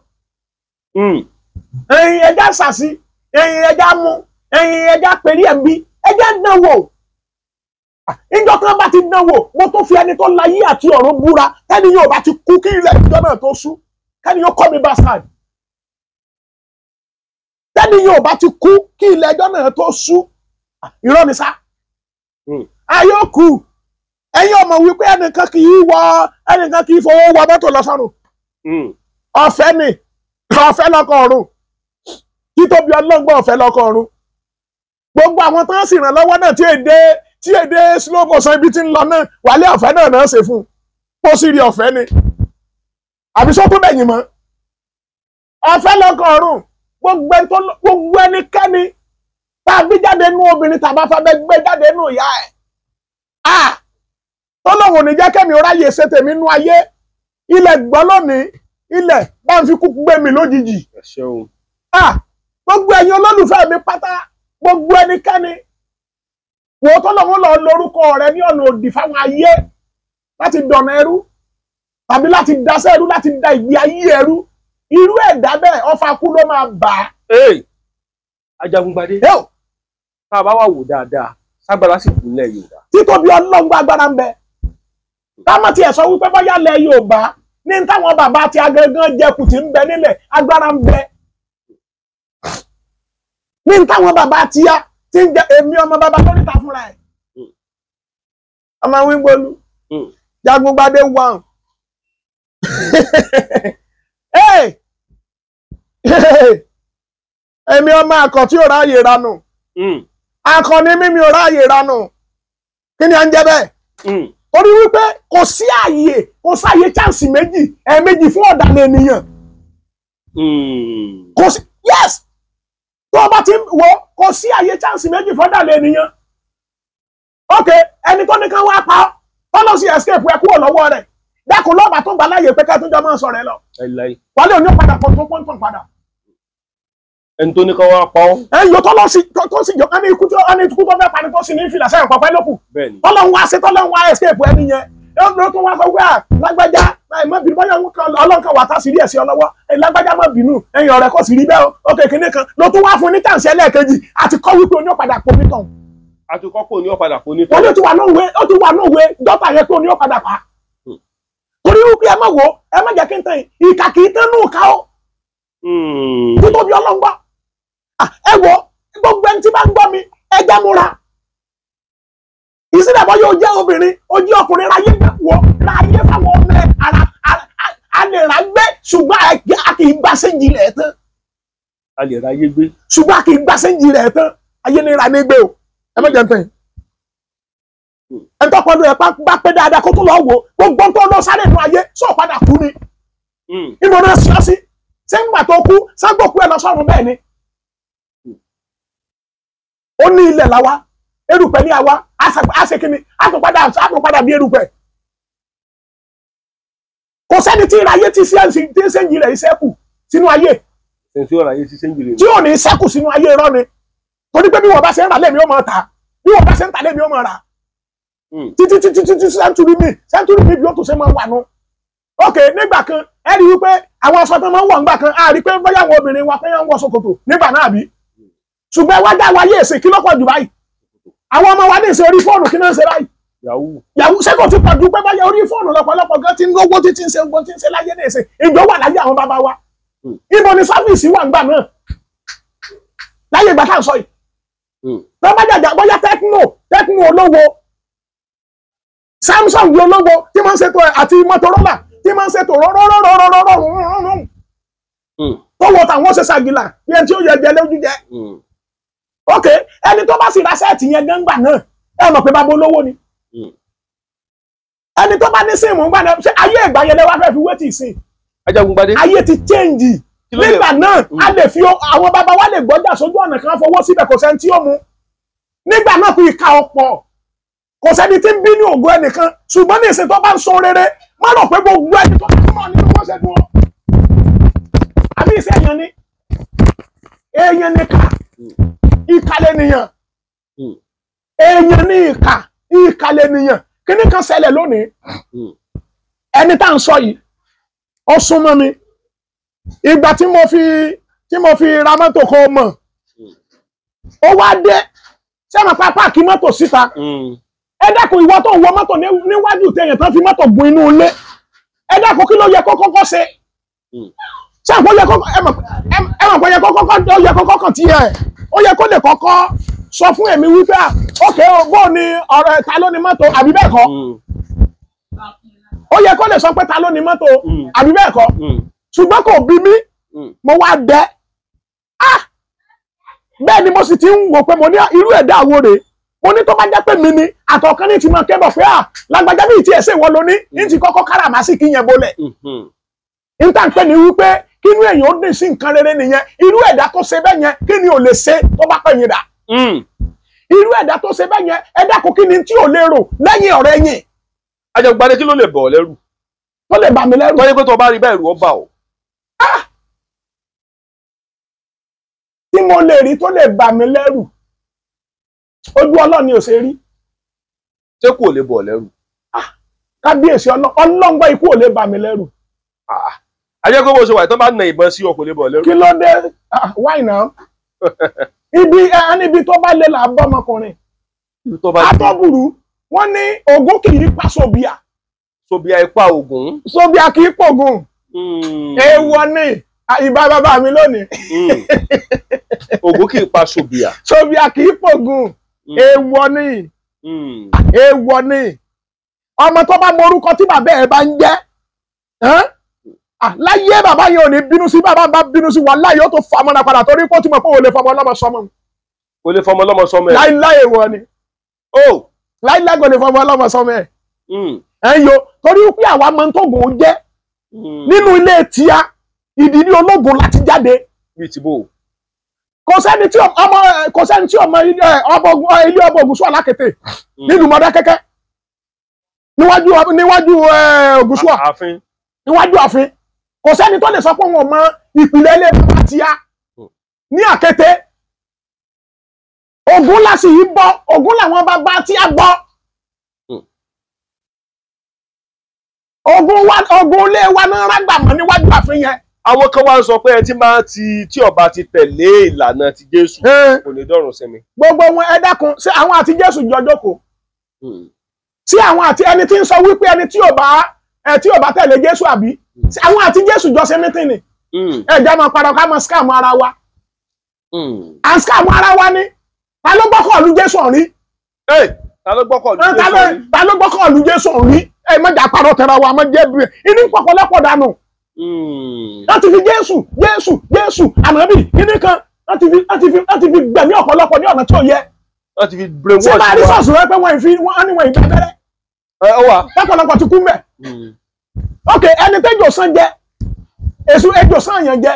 ẹ̀yin ẹja ṣàṣì ẹ̀yin ẹja mú ẹ̀yin ẹja pèrí ẹ̀mí ẹja dánwò ìjọ kan bá ti dánwò mo tó fi ẹni tó láyé àti ọ̀run búra kẹ́ni yóò bá ti kú kí ilẹ̀ ìjọ náà tó sú kẹ́ni yóò kọ́ mi bastard tẹ́ni yóò bá ti kú kí ilé ẹjọ́ náà tó sú irọ́ ni sá ayé kù ẹ̀yin ọmọ wípé ẹnìkan kì í fowó wọ mọ́tò lọ sọ́run ọ̀fẹ́ ni ọ̀fẹ́ lọ́kọ̀ ọ̀run títóbi ọlọ́gbọ́n ọ̀fẹ́ lọ́kọ̀ ọ̀run gbogbo àwọn tó ń sì ràn lọ́wọ́ náà tí èdè slow motion ibi tí ń lọ náà wálé ọ̀fẹ́ náà ṣe fún kó sì rí ọ̀fẹ́ ni àbí sọ tó bẹ̀yìn mọ́ ọ̀fẹ́ lọ́kọ̀ ọ̀run gbogbo ẹnikẹ́ni tá a gbé jáde nú obìnrin tàbá fẹ́ gbé jáde nú ìyá ẹ̀ tó lóun ò ní jẹ́ kẹ́mi ó ráyè ṣe tèmi nú ayé ilẹ̀ gbọ́ lónìí ilẹ̀ bá ń fi kú gbé mi lójijì gbogbo ẹ̀yin olólùfẹ́ mi pátá gbogbo ẹnikẹ́ni wò tó lóun lọ lórúkọ rẹ ní ọ̀nà òdì fáwọn ayé láti dọ̀nà ẹrú tàbí láti daṣẹ́ ẹrú láti da ìgbé ayé ẹrú irú ẹ̀dá bẹ́ẹ̀ ọfà kú ló máa bà á. Ajagungbadé tá a bá wà wò dáadáa ságbára sì kú nílẹ̀ Yorùbá. títóbi ọlọ́ngbà agbára ń bẹ táwọn tiẹ̀ sọ wípé bóyá lẹ̀ Yorùbá ní táwọn bàbá tí agẹgán jẹkù tí ń bẹ nílẹ̀ agbára ń bẹ ní táwọn bàbá tí a ti ń jẹ èmi ọmọ bàbá tó níta fúnra ẹ̀ ọmọ Wíńgbólú Jagungbadé wàn èmi ọmọ akọ tí ò ráàyè ranù akọni mímí ò ráàyè ranù kí ni à ń jẹ bẹ́ẹ̀ torí wípé kò sí àyè chance méjì fún ọ̀dàlẹ̀ ènìyàn kò sí yes tó o bá ti wọ kò sí àyè chance méjì fún ọ̀dàlẹ̀ ènìyàn ok ẹni tó ní ká wá pa tọ́lọ́ sí escape ẹ kúrò lọ́wọ́ rẹ̀ dákun lọ́ọ̀bà tó gbà láàyè pé kẹ́tún jọ máa sọ̀rọ̀ ẹ lọ wálé òní padà pọ̀ tó pọ́ńtọ̀ padà. ẹni tó ní ká wá pa ọ́. ẹ̀yin yóò tọ́lọ́ sí jọ ẹni ikú tó fẹ́ pani tó sì ní ìfìlà sẹ́yìn pọ̀pẹ́ lókù tọ́lọ́ ń wá escape ẹni yẹn ló tún wá sọ pé lágbájá má bínú báyọ̀ ọlọ́nkàn wà tá sí rí ẹ̀sìn ọlọ́wọ́ lágbájá má bínú ẹ̀yin ọ̀rẹ́ kò sì rí bẹ́ẹ̀ ó kékeré kan ló tún wá fún ní tàǹsì ẹlẹ́ẹ̀kejì àti kọ́ wípé oní ọ̀padà pọ̀ nítàn. àti kọ́ pé oní ọ̀padà pọ̀ nítàn. wọ́n ló ti wà lóòwe dọ́tà yẹn pé oní ọ̀padà pa. torí wípé ẹ má wo ẹ má jẹ́ kí n tàn yìí ìkà kì í tán nù ká ó. títóbi ọlọ́ngbà ẹ wo gbogbo ẹni tí bá ń gbọ́ mi ẹ já múra. ìsìnàbọ̀ yóò jẹ́ obìnrin ó jẹ́ ọkùnrin ráyé wọ ráyé fáwọn ọmọ ẹ ara a lè ra gbé ṣùgbọ́n a kì í gbà séjì rẹ̀ tán. a lè ráyé gbé. ṣùgbọ́n a kì í gbà séjì rẹ̀ tán ayé ní ra ní gbé o ẹ má jẹ́ ntẹ̀. ẹ tó pọ̀lú ẹ̀ bá pẹ́ dáadáa kó tó lọ wò gbogbo tó lọ sáré nù ayé sọ padà kú ni. inú náà sí ọ sí ṣé ń gbà tó kú ságbókú ẹ lọ sọ́run bẹ́ẹ̀ ni. ó ní ilẹ̀ làwa erùpẹ̀ ní àwa àṣekínni àtúnpadà bí erùpẹ̀. kò sẹ́ni tí ìráyé tí sẹ́ńjì rẹ̀ ṣẹ́kù sínú ayé. tí ò ní ṣẹ́kù sínú ayé irọ́ ni. torí pé bí wọ́n bá ṣe ń rà lẹ́mi ó máa tà bí wọ́n bá ṣe ń tà lẹ́mi ó máa rà. títí sẹ́ńtúrì mi bí ó tún ṣe máa wà nù. ok nígbà kan ẹ rí wípé àwọn aṣọ tó máa ń wọ̀ nígbà kan a rí pé bóyá àwọn obìnrin wa pé wọ́n wọ ṣòkòtò nígbà náà bí. ṣùgbọ́n ẹ wá dá wa yé èsè kí ló pọ̀ jù báyìí àwọn ọmọ wa ní ìṣe orí fóònù kí náà ń ṣe báyìí. yahoo ṣé kò ti pọ̀ ju pé báyà orí fóònù lọ́pọ̀lọpọ̀ gan ti ń lówó títí ń ṣe gbogbo tí ń ṣe láyé ní ìṣe ìjọ wà láyé àwọn bàbá wa. ibo ni sáfìsì wà ńgbà náà láyé ìgbà tá à ń sọ yìí. lọ́ba jàjà bóyá tẹ́kínò olówó Samsung olówó tí máa ń ṣètò àti Motorola tí máa ń ṣètò rọ́rọ́rọ́rọ́rọ́rọ́rọ́ tó wọ tàwọn ṣe ṣàgìlà bí ẹni tí ó yẹ jẹ lójú jẹ. ok ẹni tó bá sì ra sẹ́ẹ̀tì yẹn gángbà náà ẹ mọ̀ pé bàbá olówó ni. ẹni tó bá ní síìmù ńgbà náà ṣe ayé ìgbà yẹn lẹ́wọ́ fẹ́ fi wé tì í sìn. Ajagungbadé. ayé ti change nígbà náà a lè fi àwọn bàbá wa lè gbọ́jà sójú ọ̀nà kan fọwọ́ síbẹ̀ kò sẹ́ni tí ó mu. nígbà náà fi ìka ọ̀pọ̀ kò sẹ́ni tí ń bí ní ògo ẹnìkan ṣùgbọ́n ní ìsìn tó bá ń sọ rere má rò pé gbogbo ẹni tó ń mọ̀ nínú wọn ṣẹ́gun ọ. àbí ìṣe èèyàn ní ká ìkàlẹ̀ nìyàn èèyàn ní ìkàlẹ̀ nìyàn kíní kan ṣẹlẹ̀ lónìí ẹni tá à ń sọ yìí ó súnmọ́ mi ìgbà tí mo fi ra mọ́tò kó mọ̀ ó wá dé sẹ́mi páàkì mọ́tò síta ẹ dákun ìwọ tó ń wọ mọ́tò níwájú téèyàn tán fi mọ́tò gun inú ilé ẹ dákun kí ló yẹ kó kọ́kọ́ ṣe ṣé àpò yẹ kọ́kọ́ ẹ mọ̀ pé yẹ kọ́kọ́ kàn tí ẹ ó yẹ kó lè kọ́kọ́ sọ fún èmi wípé ókè bó ni ọ̀rọ̀ ta ló ní mọ́tò àbí bẹ́ẹ̀ kọ́ ó yẹ kó lè sọ pé ta ló ní mọ́tò àbí bẹ́ẹ̀ kọ́ ṣùgbọ́n kò bí mi mo wá dẹ́ bẹ́ẹ̀ ni mo sì ti ń wò pé mo ní irú ẹ̀dá àwo rèé mo ní tó bá jẹ́ pé mi ni àtọ̀kan ní ti máa kẹ́bọ̀ pé lágbájá bí ìtì ẹ̀sẹ̀ ìwọ ló ní ti kọ́kọ́ káràmásìkí yẹn bolẹ̀ níta ń pè ní wípé kí inú èèyàn ó dùn sí nǹkan rere nìyẹn irú ẹ̀dá tó ṣe bẹ́ẹ̀ yẹn kí ni ò lè ṣe tó bá pẹ̀yìn dà irú ẹ̀dá tó ṣe bẹ́ẹ̀ yẹn ẹ̀dá kò kí ni tí ò lè rò lẹ́yìn ọ̀rẹ́ yìn. Àjàgbádé kí ló lè bọ̀ lẹ́rù tó lè bà mí lẹ́rù. tó yẹ pé tó bá rí bẹ́ẹ̀ rú ọ bà ọ́. tí mo lè rí tó lè bà mí lẹ́rù ojú Ọlọ́run ni ò ṣe rí. ṣé kò lè bọ̀ lẹ́rù. kábíyèsí ọlọ́ngbọ́n ikú ò lè bà mí lẹ́rù. ajẹ́ pé bó ṣe wà tó bá na ìbọn sí ọ kò lè bọ̀ lẹ́rù. kí ló dé why now ibi tó bá lé là bọ́ ọmọkùnrin àtọ́bùrú wọ́n ní Ògún kì í pa Sobia. Sobia ipa Ògún. Sobia kì í pògùn. èèwọ̀ ni ìbá bàbá mi lónìí. Ògún kì í pa Sobia. Sobia kì í pògùn. èèwọ̀ ni èèwọ̀ ni ọmọ tó bá mọ orúkọ tí bàbá ẹ̀ bá ń jẹ́ láyé bàbá yẹn ò ní bínú sí bàbá bá bínú sí wà láyé ó tó fa ọmọ náà padà torí pé ó ti mọ̀ pé òun lè fọmọ ọlọ́mọ sọmọ. kò lè fọmọ ọlọ́mọ sọmọ ẹ̀. láíláí èèwọ̀ ni láíláí kò lè fọmọ ọlọ́mọ sọmọ ẹ̀. ẹ̀yọ torí pé àwa máa ń tóògùn jẹ́ nínú ilé tíá ìdílé ológun láti jáde. bíi ti bò. kò sẹ́ni tí ọmọ ilé ọba Ògùnṣọ́ Alákété nínú Mọdákẹ́kẹ́ níwájú Ògùnṣọ́ níwájú ààfin kò sẹ́ni tó lè sọ pé wọn mọ ìpìlẹ̀ ilé bàbá tíá ní Àkété. Ògún láti yìí bọ́ Ògún làwọn bàbá tíá gbọ́. Ògún ilé wa náà rágbà mọ́ níwájú ààfin yẹn. àwọn kan wá ń sọ pé tí ọba ti tẹ̀lé ìlànà ti Jésù kò ní dọ̀run sinmi. gbogbo wọn ẹ dákun ṣé àwọn àti Jésù jọ jókòó sí àwọn àti ẹni tí ń sọ wípé ẹni tí ò bá tẹ̀lé Jésù àbí àwọn àti Jésù jọ ṣe mítìnì ẹ̀jẹ̀ máa parọ́ ká máa scam ara wa à ń scam ara wa ni ta ló gbọ́kọ̀ lu Jésù rí ta ló gbọ́kọ̀ lu Jésù rí ẹ má jà parọ́ tẹ̀ra wa má jẹ́ bí inú pọ̀pọ̀lọpọ̀ dànù láti fi Jésù ànábì kíní kan láti fi gbẹ̀mí ọ̀pọ̀lọpọ̀ ní ọ̀nà tí ò yẹ láti fi brainwash wa. ṣé bá rí sọ̀sù rẹ pé wọ́n ìgbà bẹ́rẹ̀ lọ́pọ̀lọpọ̀ ti kú mẹ́. ok ẹni tẹ́jọ́ sàn jẹ ejò sàn yẹn jẹ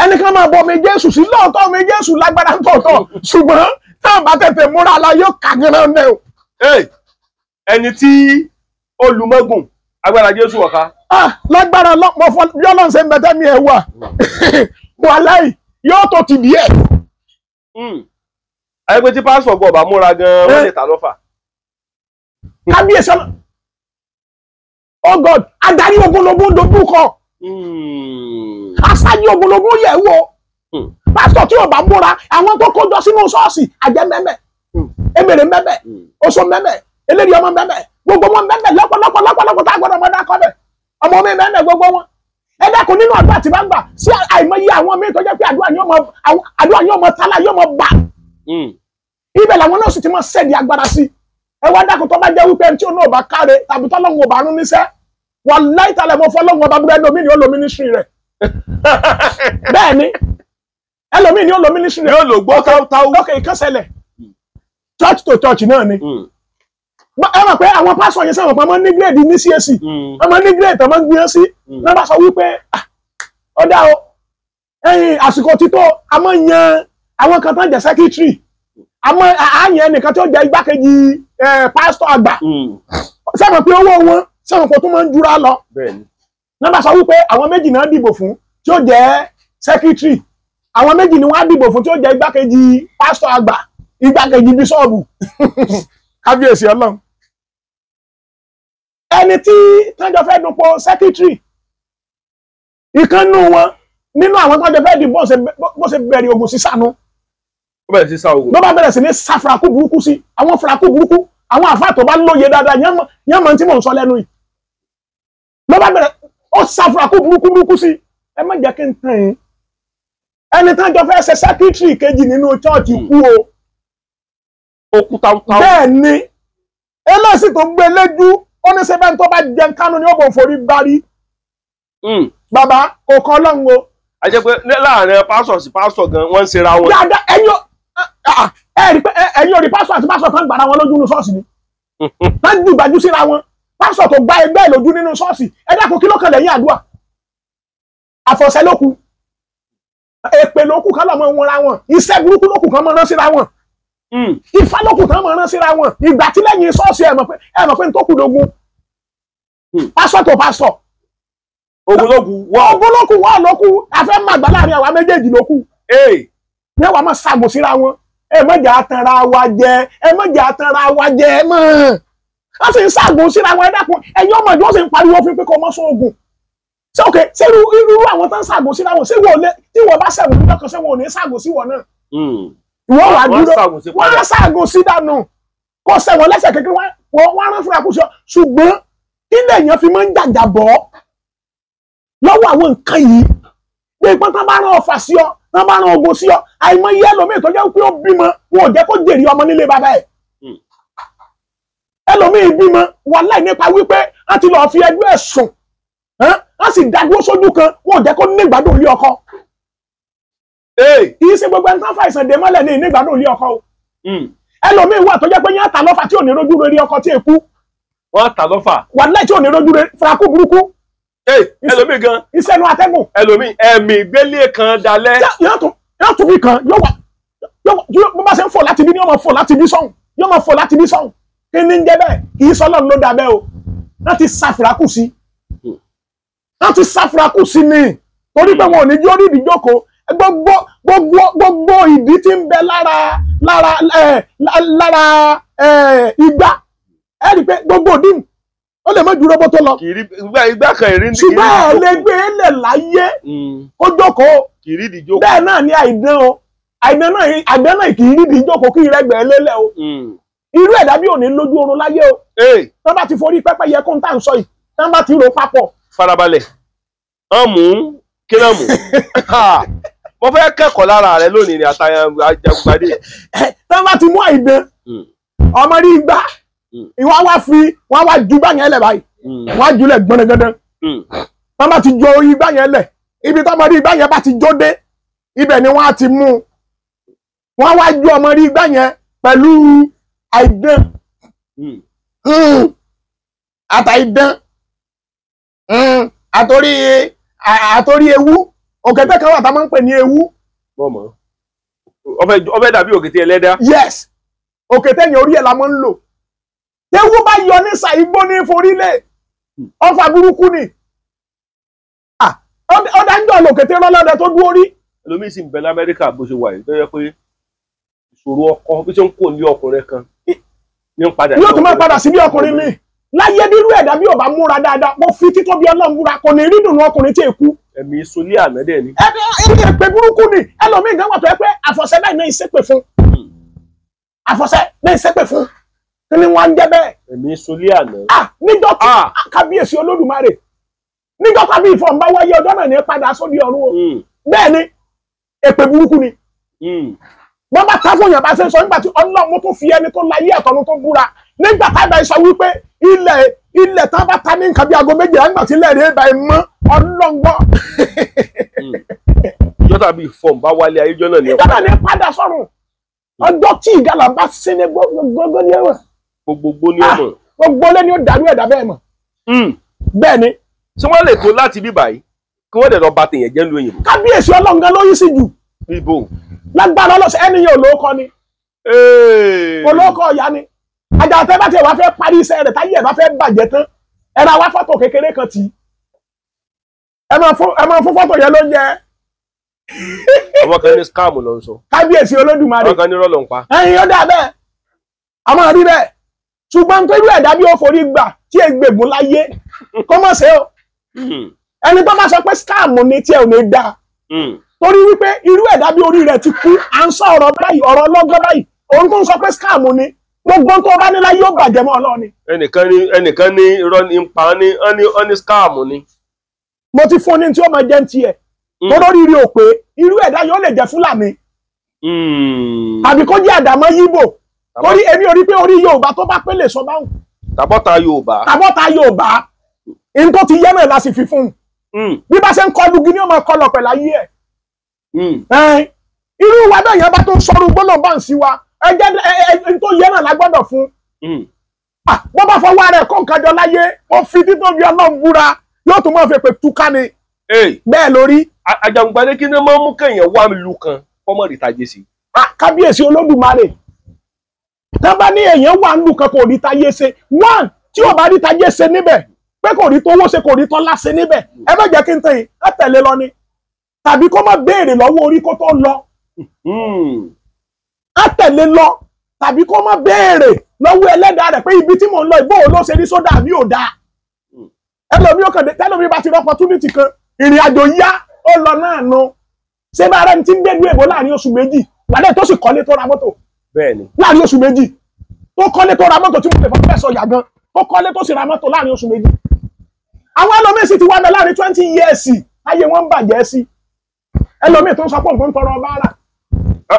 ẹni kan máa bọ mi Jésù sí lóòótọ́ mi Jésù lágbára tọ̀tọ̀ ṣùgbọ́n táwọn bá tètè múra la yóò kàgẹ́rẹ́ ọ̀nẹ́ o. ẹni tí olùmọ́gùn agbára Jésù ọ̀ka. lágbára bí Ọlọ́run ṣe ń bẹ̀tẹ̀ mi ẹ̀ wà wàláì yóò tó ti díẹ̀. ayé pé tí pásítọ̀ gbọ́ ọ̀bà múra gan-an wọ́n lè ta lọ́fà. kábíyèsí ọlọ oh God adarí ogunlogun dojú kọ aṣáájú ogunlogun yẹ̀ wò pásítọ̀ tí ò bá múra àwọn tó kójọ sínú ṣọ́ọ̀ṣì àjẹ́ mẹ́mẹ́ emèrè mẹ́mẹ́ oṣù mẹ́mẹ́ eléyìí ọmọ mẹ́mẹ́ gbogbo wọn mẹ́mẹ́ lọ́pọ̀lọpọ̀ tá a gbọ́dọ̀ mọ́ dákọ́ bẹ̀ ọmọ mi mẹ́mẹ́ gbogbo wọn ẹ dákun nínú àdúrà tí bá ń gbà sí àìmọye àwọn míì tó jẹ́ pé àdúrà yóò mọ tálá yóò mọ bà ibẹ̀ làwọn náà sì ti mọ sẹ́ẹ̀dì agbára sí ẹ wá dákun tó bá jẹ́ wípé tí ó náà bá káre tàbí tọ́lọ́hun ọba rún níṣẹ́ wàláhì tàlẹ̀ mọ́ fọlọ́hun ọba búrẹ́dì omi ni ó lo mínísírì rẹ̀ bẹ́ẹ̀ ni ẹlòmíì ni ó lo mínísírì rẹ̀ yóò lò gbọ́ táwtáwú. lókè ìkánṣẹ́lẹ̀ church to church náà ni ẹ mọ̀ pé àwọn pásọ̀ yẹn sọ̀rọ̀ pé ọmọ ní gírèdì ní CAC ọmọ ní gírèdì ọmọ gbìyàn sí náà bá sọ wípé ó dá o ẹ̀yìn àsìkò títọ́ a máa ń yan àwọn kan tán jẹ́ secretary àmọ́ àyàn ẹnìkan tí ó jẹ́ igbákejì pásítọ̀ àgbà sẹ́wọ̀n pé owó wọn sẹ́wọ̀n kò tún máa ń jura lọ náà bá sọ wípé àwọn méjì náà dìbò fún tí ó jẹ́ secretary àwọn méjì ni wọ́n á dìbò fún tí ó jẹ́ igbákejì pásítọ̀ àgbà igbákejì bíṣọ́ọ̀bù kábíyèsí Ọlọ́run ẹni tí tọ́jọ́ fẹ́ dupò secretary ìkànnù wọn nínú àwọn tọ́jọ́ fẹ́ dìbò bó ṣe bẹ̀rẹ̀ ogun sísànú ló bá bẹ̀rẹ̀ sí ní sáfrakú burúkú sí àwọn frakú burúkú àwọn àfáà tó bá lóye dáadáa yẹn mọ̀ tí mò ń sọ lẹ́nu yìí ló bá bẹ̀rẹ̀ ó sáfrakú burúkú sí ẹ má jẹ́ kí n tàn yín ẹni tán jọ fẹ́ ṣe sẹ́kítírì kejì nínú chọ́ọ̀chì kú o. Òkú táwùtáwù. Bẹ́ẹ̀ ni eléyìí tó gbé lójú ó ní sẹ́bẹ̀ tó bá jẹun kánú ni ó bò forí gbárí. Bàbá kò kọ́ Ọlọ́run o. A jẹ́ pé láàrin pásọ̀ sí pásọ̀ gan wọ́n ń ṣera wọn. Dáadáa ẹ̀yin ò rí pásọ̀ àti pásọ̀ kan gbàrà wọn lójú nínú ṣọ́ọ̀ṣì ni. Wọ́n ju ìgbàjú síra wọn. Pásọ̀ tó gbá ẹgbẹ́ lójú nínú ṣọ́ọ̀ṣì ẹ dákun kí ló kàn lẹ́yìn àdúrà. Àfọ̀ṣẹ ló kù. Èpè ló kù kán lọ́mọ wọn ra wọn. Iṣẹ́ burúkú ló kù kán mọ́ rán síra wọn. Ifá ló kù kán mọ́ rán síra wọn. Ìgbà tí lẹ́yìn ṣọ́ọ̀ṣì ẹ mọ̀ pé n tó kù lógún. Pásọ̀ tó pásọ̀. Ogologu wọ́n lókù afẹ́ màgbà láàrin àwa méjèèjì lókù. Ní àwa máa ṣàgò síra wọn. Ẹ mọ̀jà atanra wa jẹ mọ́. Wọ́n sì ń ṣàgò síra wọn ẹ dákun ẹ̀yin ọmọ ìjọ sì ń pariwo fún pé kò mọ́ sóògùn. Ṣé òkè ṣé irú àwọn tó ń ṣàgò síra wọn ṣé tí wọ́n bá ṣẹ̀wọ̀n nígbà kan ṣé wọn ò ní ṣàgò sí wọn náà. Ìwọ́n wà dúró wọ́n á ṣàgò sí dànù kò ṣẹ̀wọ̀n lẹ́sẹ̀ kékeré wọ́n rán fúnra kù sọ ṣùgbọ́n ilé èèyàn fi máa ń jàjà bọ́ lọ́wọ́ àwọn nǹkan yìí pé ìpọ́n tán bá rán ọfà sí ọ tán bá rán ogun sí ọ àìmọye ẹlòmíì tó jẹ́ pé ó bímọ wọn ò jẹ́ kó jèrè ọmọ nílé bàbá ẹ̀ ẹlòmíì bímọ wàláhì nípa wípé wọ́n ti lọ́ọ́ fi ẹjọ́ ẹ̀ sùn wọ́n sì dádúró sójú kan wọn ò jẹ́ kó ní ìgbádùn ilé ọkọ kì í ṣe gbogbo ẹni tán fa ìsàn dé mọ́lẹ̀ ní ìgbádùn ilé ọkọ o ẹlòmíì wà tó jẹ́ pé yẹn ta lọ́fà tí ò ní rojú rere ọkọ tí èkú wọ́n ta lọ́fà wàláhì tí ò ní rojú rere farakú burúkú ẹlòmíì gan ìṣẹ́nu atẹ́gùn ẹlòmíì ẹ̀mí gbélé kan dalẹ̀. yóò tún fi kan yóò bó bá ṣe ń fò láti bí ní yóò máa fò láti bí sọ́hùn yóò máa fò láti bí sọ́hùn kí ni ń jẹ́ bẹ́ẹ̀ kì í sọ́lọ́run ló dá bẹ́ẹ̀ o wọ́n ti ṣàfùrákù sí ni torí pé wọn ò ní jó rí ìdíjókòó gbogbo ìdí tí ń bẹ lára igbá ẹ rí i pé gbogbo òdì ó lè mọ ju roboto lọ. Ìgbà kan ìrìn ṣùgbọ́n ẹ lè gbé lẹ̀ láyé kó jókòó. Kìrì ìdíjókòó. Bẹ́ẹ̀ náà ni àìdán o àìdán náà kì í rí ìdíjókòó kí ìrẹ́gbẹ̀ẹ́ lélẹ̀ o. Irú ẹ̀dá bí ò ní lójú oorun láyé o. Tán bá ti forí pẹ́pẹ́ yẹ kó ń tà ń sọ yìí tán bá ti rò papọ̀. Farabalẹ̀ ọ̀mù kílámù mo fẹ́ kẹ́kọ̀ọ́ lára rẹ lónìí ni Ajagungbadé. Tán bá ti mú àìdán ọmọ rí igbá ìwọ́n wá ju igbá yẹn lẹ̀ báyìí wọ́n á jùlẹ̀ gbọ́nagándan wọ́n bá ti jó igbá yẹn lẹ̀ ibi tọ́mọ rí igbá yẹn bá ti jó dé ibẹ̀ ni wọ́n á ti mú wọ́n wá ju ọmọ rí igbá yẹn pẹ̀lú àìdán àtàìdán àtòrí ewu òkété kan wà tá a máa ń pè ní ewu. ọbẹ̀ dàbí òkété ẹlẹ́dá. Yes òkété yẹn orí ẹ̀ la máa ń lò. Ewu bá yọ ní ṣàìgbó ní forílẹ̀ ọfà burúkú ni ọdá ń jọ lòkété rọlọ́dẹ tó dúró rí. Ẹlòmíì sì ń bẹ l'Amẹ́ríkà bó ṣe wà yìí tó yẹ pé ìṣòro ọkọ bí ṣe ń kó ní ọkùnrin kan ní ń padà. Yóò tún máa padà sí bí ọkùnrin mi láyé nírú ẹ̀dá bí ò bá múra dáadáa mo fi títóbi Ọlọ́run múra kò ní rí dùnú ọkùnrin tí èkú. Ẹ̀mí solé àmẹ́dẹ̀ ni. Èpè burúkú ni ẹlòmíì gan wà tó yẹ pé àfọ̀ṣẹ báyìí náà ìṣépè fún àfọ̀ṣẹ náà ìṣépè fún kí ni wọ́n ń jẹ́ bẹ́ẹ̀. Ẹ̀mí solé àná. Níjọ́ tí kábíyèsí Olódùmarè níjọ́ tàbí ìfọ̀n bá wáyé ọjọ́ náà ní padà sódì ọ̀run o bẹ́ẹ̀ ni èpè burúkú ni wọ́n bá tá fún yàn bá ṣe ń sọ nígbà tí Ọlọ́run tó fi ẹni tó láyé ẹ̀tọ́nu tó búra nígbà tábà sọ wípé ilẹ̀ tán bá ta ní nǹkan bí aago méjì nígbà tí ilẹ̀ rẹ̀ bá ẹ mọ́ ọlọ́ngbọ́n. ìjọ tàbí ìfọ̀n bá wálé ayéjọ́ náà ní ọ̀padà. ìjọ náà ní padà sọ̀rùn ọjọ́ tí ìgalà bá ṣe ní gbogbo ní ẹ̀wọ̀n. gbogbo ní ẹ̀wọ̀n. gbogbo lé ní ó dàrú ẹ̀dá bẹ́ẹ̀ mọ̀. bẹ́ẹ̀ ni. ṣé wọ́n lè tó láti bí báyìí kí wọ́n dẹ̀ lọ bá tèèyàn jẹ́ lóyìn. kábíyèsí ọlọ́ngàn ló yí sí jù. ibo. lágbára ọlọ́sẹ̀ ẹni yẹn olóòkọ ni. olóòkọ ọ̀yá ni. àjàtẹ́ bá tiẹ̀ wá fẹ́ parí iṣẹ́ rẹ̀ táyé ẹ̀ bá fẹ́ bàjẹ́ tán ẹ ra wá fọ́tò kékeré kan tì í. ẹ máa fún fọ́tò yẹn lóúnjẹ. àwọn kan ní scam ló ń sọ. kábíyèsí Olódùmarè. àwọn kan ní rọ́ọ̀lù ń pa. ẹyin ó dà bẹ́ẹ̀ àmọ́ rí bẹ́ẹ̀ ṣùgbọ́n tó irú ẹ̀dá bí ó forí gbà tí ẹ gbègùn láyé kó mọ̀ ṣe o. ẹni tó bá sọ pé scam ni tí ẹ ò ní dáa. torí wípé irú ẹ̀dá bí orí rẹ̀ ti kú à ń sọ ọ̀rọ̀ báyìí ọ̀rọ̀ ọlọ́gbọ́n báyìí òun tó ń sọ pé scam ni gbogbo tó bá ní láyé ó bàjẹ́ mọ́ Ọlọ́run ni. ẹnìkan ní irọ́ ní pa ní scam ni. mo ti fún ní tí ó máa jẹ́ ń tiẹ̀ tó lórí rí o pé irú ẹ̀dá yóò lè jẹ́ Fúlàní tàbí kó jẹ́ àdàmọ́ Yíbò torí èmi ò rí pé orí Yorùbá tó bá pé lè sọ báwọn. tàbọ́ta Yorùbá in tó ti yẹ́ náà la sì fi fún un bí bá ṣe ń kọlu gíní ọmọ kọlọ pẹ̀lú ayé ẹ̀ irú wa bẹ́ẹ̀ yẹn bá tó ń sọ̀rọ̀ gbọ́dọ̀ bá ń sí wa ẹjẹ́ tó yẹ́ náà la gbọ́dọ̀ fún bó bá fọwọ́ rẹ̀ kó nǹkan jọ láyé ó fi títóbi Ọlọ́run búra yóò tún mọ̀ fẹ́ pé túká ni bẹ́ẹ̀ lórí. Àjàǹgbàdé kí ni máa ń mú kéèyàn wá lu kan fọmọ ìtàjẹ sí. Kábíyèsí Olódùmarè tá bá ní èèyàn wà ń lu kan kò rí táyé ṣe one tí ò bá rí táyé ṣe níbẹ̀ pé kò rí tówó ṣe kò rí tọ́lá ṣe níbẹ̀ ẹ má jẹ́ kí n tẹ̀yìn ẹ tẹ̀lé lọ ni tàbí kó má béèrè lọ́wọ́ orí kó tó lọ ẹ tẹ̀lé lọ tàbí kó má béèrè lọ́wọ́ ẹlẹ́dàá rẹ̀ pé ibi tí mò ń lọ ìbò ló ṣe ní sódà àbí ò dáa ẹlòmí ó kàn dé tẹlòmí bá ti rí opportunity kan ìrìn àjò yá ó lọ náà nu ṣé bá rẹni tí ń gbé èbó láàrin oṣù méjì wàdẹ tó sì kọ́lé tó ra mọ́tò bẹ́ẹ̀ni láàrin oṣù méjì tó kọ́lé tó ra mọ́tò tí mo lè fọ́ fẹ́ sọ yà gan tó kọ́lé tó sì ra mọ́tò láàrin oṣù méjì àwọn ẹlòmí sì ti wá bẹ láàrin 20 years ayé wọn ń bàjẹ́ sí ẹlòmí tó ń sọ pé nǹkan tọrọ báárà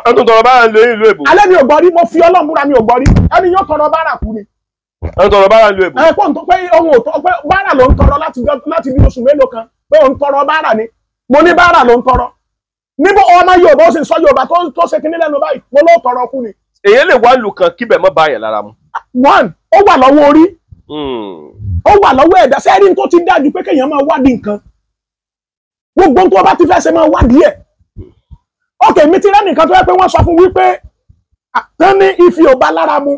ẹtún tọrọ báárà lè ìlú èbó alẹ́ mi ò gbọ́ rí mo fi Ọlọ́run múra mi ò gbọ́ rí ẹni yóò tọrọ báárà kú ni ẹtún tọrọ báárà lè èbó pọ̀ tó pé ohun òtọ́ pé báárà ló ń tọrọ láti bí oṣù mélòó kan pé òun tọrọ báárà ni mo ní báárà ló ń tọrọ níbo ọmọ Yorùbá ó sì sọ Yorùbá tó ṣe kinní lẹ́nu báyìí mo ló tọrọ kú ni. èyí lè wá lù kan kíbẹ̀ mọ́ bá yẹn lára mu. one ó wà lọ́wọ́ orí ó wà lọ́wọ́ ẹ̀dá sẹ́ẹ̀rí tó ti dájú pé kéèyàn máa wádìí nǹkan gbogbo tó bá ti fẹ́ ṣe máa wádìí ẹ̀ ok mi ti rẹ́ nìkan tó yẹ pé wọ́n sọ fún wípé tán ní Ifẹ̀ ò bá lára mu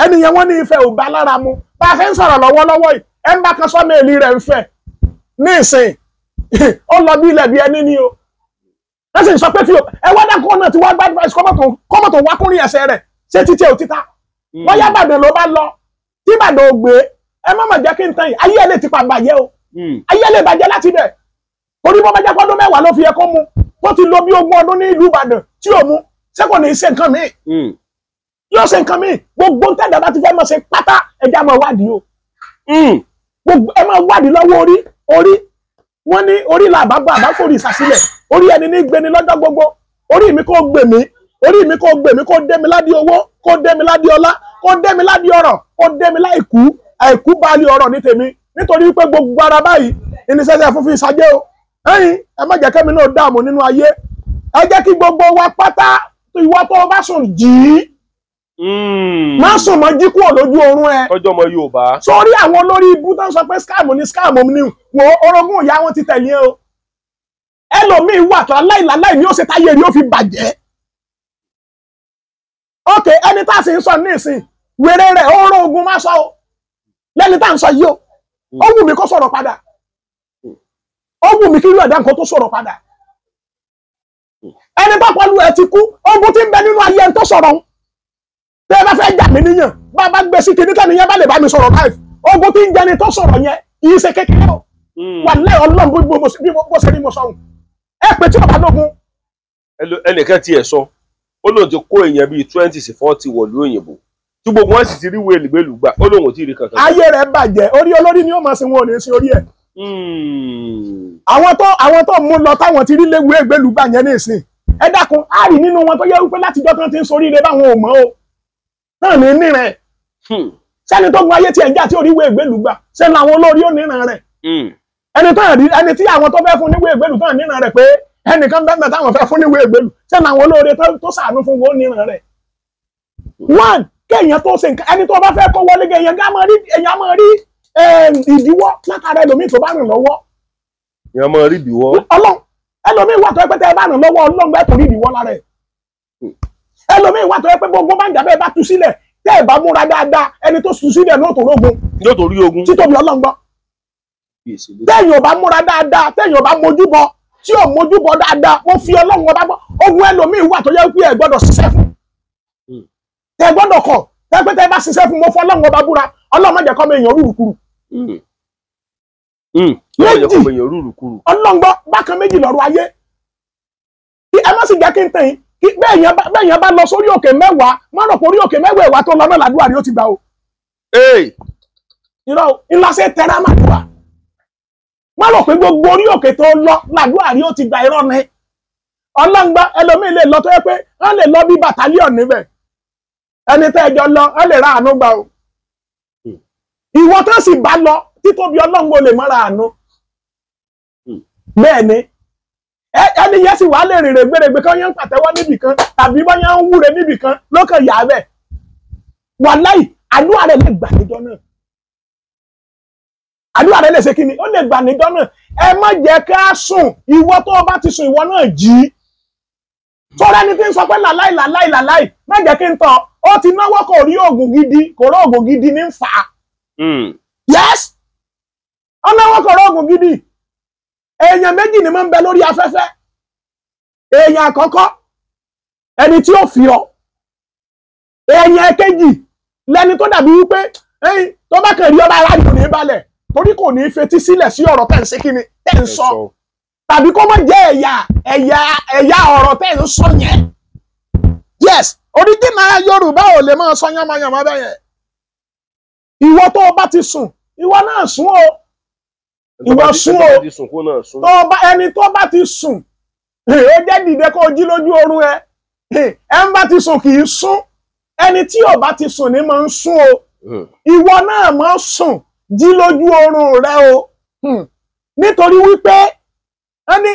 ẹnìyẹn wọ́n ní Ifẹ̀ ò bá lára mu bá a fẹ́ ń sọ̀rọ̀ lọ́wọ́lọ́wọ́ yìí ẹ̀ ń bá kan sọ́mọ èlì rẹ̀ ń fẹ́ ní ìsìn ó lọ bí ilẹ̀ bí ẹni ní o ẹ sì ń sọ pé fi ẹ wá dákọ́ náà ti wá bá advice kọ́mọ̀tò wákùnrin ẹsẹ̀ rẹ̀ ṣé títí ò títà wọ́n yá Ìbàdàn ló bá lọ tí Ìbàdàn ò gbé ẹ má mà jẹ́ kí n tán yìí ayé ẹ lè ti pa bàjẹ́ o ayé ẹ lè bàjẹ́ láti bẹ̀ torí bọ́ bá jẹ́ pọ́dún 10 ló fi yẹ kó mu tó ti lo bí 20 ọdún ní ìlú Ìbàdàn tí ò mu ṣé kò ní í ṣe nǹkan míì yóò ṣe nǹkan míì gbogbo ń tẹ̀dá bá ti fẹ́ mọ̀ ṣe pátá ẹja máa wádìí o gbogbo ẹ máa wádìí lọ́wọ́ orí wọ́n ní orí làbá bá àbá fòrí ìsàsílẹ̀ orí ẹni ní gbéni lọ́jọ́ gbogbo orí mi kò gbè mí orí mi kò gbè mí kò dé mi ládìí owó kò dé mi ládìí ọlá kò dé mi ládìí ọrọ̀ kò dé mi láìkú àìkú baálé ọrọ̀ ní tèmi nítorí pé gbogbo ara báyìí ìníṣẹ́ṣẹ́ fún fi ṣàjẹ́ o ẹ̀yin ẹ má jẹ́ kẹ́mi náà dààmú nínú ayé ẹ jẹ́ kí gbogbo wa pátá ìwọ tó o bá sùn jí má sùn mọ́ jí kúrò lójú oorun ẹ tọ́jọ́ ọmọ Yorùbá sórí àwọn olórí ibú tó ń sọ pé scam ni wo orogún ìyá wọn ti tẹ̀lé o ẹlòmíín wà tó aláìláláì ni ó ṣe táyé rí ó fi bàjẹ́ ok ẹni tá a sì ń sọ ní ìsìn wèrè rẹ̀ ó rọ ogun má sọ o lẹ́ni tá à ń sọ yìí o ó wù mí kó sọ̀rọ̀ padà ó wù mí kí irú ẹ̀dá nǹkan tó sọ̀rọ̀ padà ẹni tó pọ̀lú ẹ̀ ti kú ogun tí ń bẹ nínú ayé ẹni tó sọ̀rọ̀ tẹ́ ẹ bá fẹ́ jà mí níyàn bá a bá gbé sí kìíní tẹ́ni yẹn bá lè bá mi sọ̀rọ̀ live ogun tí ń jẹni tó sọ̀rọ̀ yẹn kì í ṣe kékeré o wà lẹ́ Ọlọ́run bí bó ṣe rí mo sọ̀hún ẹ pé tí ọba lógun. ẹnìkan tiẹ̀ sọ ó lóun ti kó èèyàn bíi 20 sí 40 wọ̀lú òyìnbó tí gbogbo wọn sì ti rí wéèlì gbà ó lóun ò tí ì rí kankan. ayé rẹ̀ bàjẹ́ orí olórí ni ó máa ṣe wọn ò ní sí orí ẹ̀. àwọn tó mú lọ táwọn ti rí léwu ègbèlú gbà yẹn ní ìsìn ẹ dákun á rí nínú wọn tó yẹ wípé látijọ́ tí wọ́n ti ń sorí ire báwọn ò mọ̀ o náà ní níran sẹ́ni tó gun ayé tí ẹ̀ ń jà tí orí ìwé ìgbèlú gbà sẹ́ni àwọn olórí ò níran rẹ̀ ẹni tí àwọn tó fẹ́ fún níwé ìgbèlú tó níran rẹ̀ pé ẹnìkan bẹ́ẹ̀ táwọn fẹ́ fún níwé ìgbèlú sẹ́ni àwọn olórí tó sàánú fún wọn níran rẹ̀ one kéèyàn tó ṣe nǹkan ẹni tó bá fẹ́ kó wọlé èèyàn máa rí ìdíwọ́ látara ẹlòmíì tó bá rìn lọ́wọ́ èèyàn máa rí ìdíwọ́ Ọlọ́run ẹlòmíì wà tó ẹ pé tẹ́ ẹ bá rìn lọ́wọ́ Ọlọ́run bẹ́ẹ̀ tó rí ìdíwọ́ lára ẹ̀ ẹlòmíì wà tó ẹ pé gbogbo bá ń jà bẹ́ẹ̀ bá tú sílẹ̀ tẹ́ ẹ bá múra dáadáa ẹni tó tú sílẹ̀ ló tó rógun yóò tó rí ogun títóbi Ọlọ́run gbọ́ tẹ́yìn ò bá múra dáadáa tẹ́yìn ò bá mójúbọ tí ò mójúbọ dáadáa wọ́n fi Ọlọ́run ọba gbọ́ ogun ẹlòmíì wà tó yẹ pé ẹ gbọ́dọ̀ ṣiṣẹ́ fún tẹ́ ẹ gbọ́dọ̀ kọ̀ tẹ́ pé tẹ́ ẹ bá ṣiṣẹ́ fún mo fọ́ Ọlọ́run ọba búra Ọlọ́run má jẹ́ kọ́ mi èèyàn rúrùkúrù Ọlọ́run gbọ́ bákan méjì lọ́rọ̀ ayé ẹ má sì jẹ́ kí n tẹ̀yìn bẹ́ẹ̀ yẹn bá lọ sórí òkè 10 má rò pé orí òkè 10 ẹ̀wà tó lọ náà làdúrà ni ó ti gbà o. ìrọ̀ ńlá ṣe tẹ́ra màdúrà má rò pé gbogbo orí òkè tó lọ làdúrà rí ó ti gba irọ́ ni ọlọ́ngbà ẹlòmíì lè lọ tó yẹ pé wọ́n lè lọ bí bàtálíọ̀n níbẹ̀ ẹni tẹ́ ẹjọ́ lọ wọ́n lè ra àánú gbà o ìwọ tó sì bá lọ títóbi ọlọ́ngbà ò lè mọ́ra àánú bẹ́ẹ̀ ni ẹni yẹn sì wà lè rìnrìn gbèrègbè kan yẹn ń pàtẹ́wọ́ níbì kan tàbí bọ́ yẹn ń wúre níbì kan lókàn yà á bẹ̀ wàláì àdúrà rẹ̀ lè gbà níjọ́ náà àdúrà rẹ̀ lè ṣe kí ni ó lè gbà níjọ́ náà ẹ má jẹ́ ká sùn ìwọ tó o bá ti sùn ìwọ náà jí tọ́ra ẹni tí ń sọ pé làláì làláì làláì má jẹ́ kí n tàn ó ti náwó kò rí oògùn gidi kò rí oògùn gidi ní fà á yes ó náwó kò rí oògùn gidi èèyàn méjì ni máa ń bẹ lórí afẹ́fẹ́ èèyàn àkọ́kọ́ ẹni tí ó fi ọ èèyàn èkejì lẹni tó dàbí wípé tó bá kàn rí ọba aráàlú ní balẹ̀ torí kò ní fetí sílẹ̀ sí ọ̀rọ̀ tẹ̀ ń ṣe kí ni tẹ̀ ń sọ tàbí kó má jẹ́ ẹ̀yà ọ̀rọ̀ tẹ̀ ń sọ yẹn yes original Yorùbá ò lè máa sọ yánmayànmá bẹ́ẹ̀ yẹn ìwọ tó o bá ti sùn ìwọ náà sùn o ìwọ sùn o tó bá ẹni tó bá ti sùn ó jẹ́ dìde kó jí lójú oorun ẹ ń bá ti sùn kì í sùn ẹni tí ò bá ti sùn ní máa ń sùn o ìwọ náà máa sùn jí lójú oorun rẹ o nítorí wípé ẹni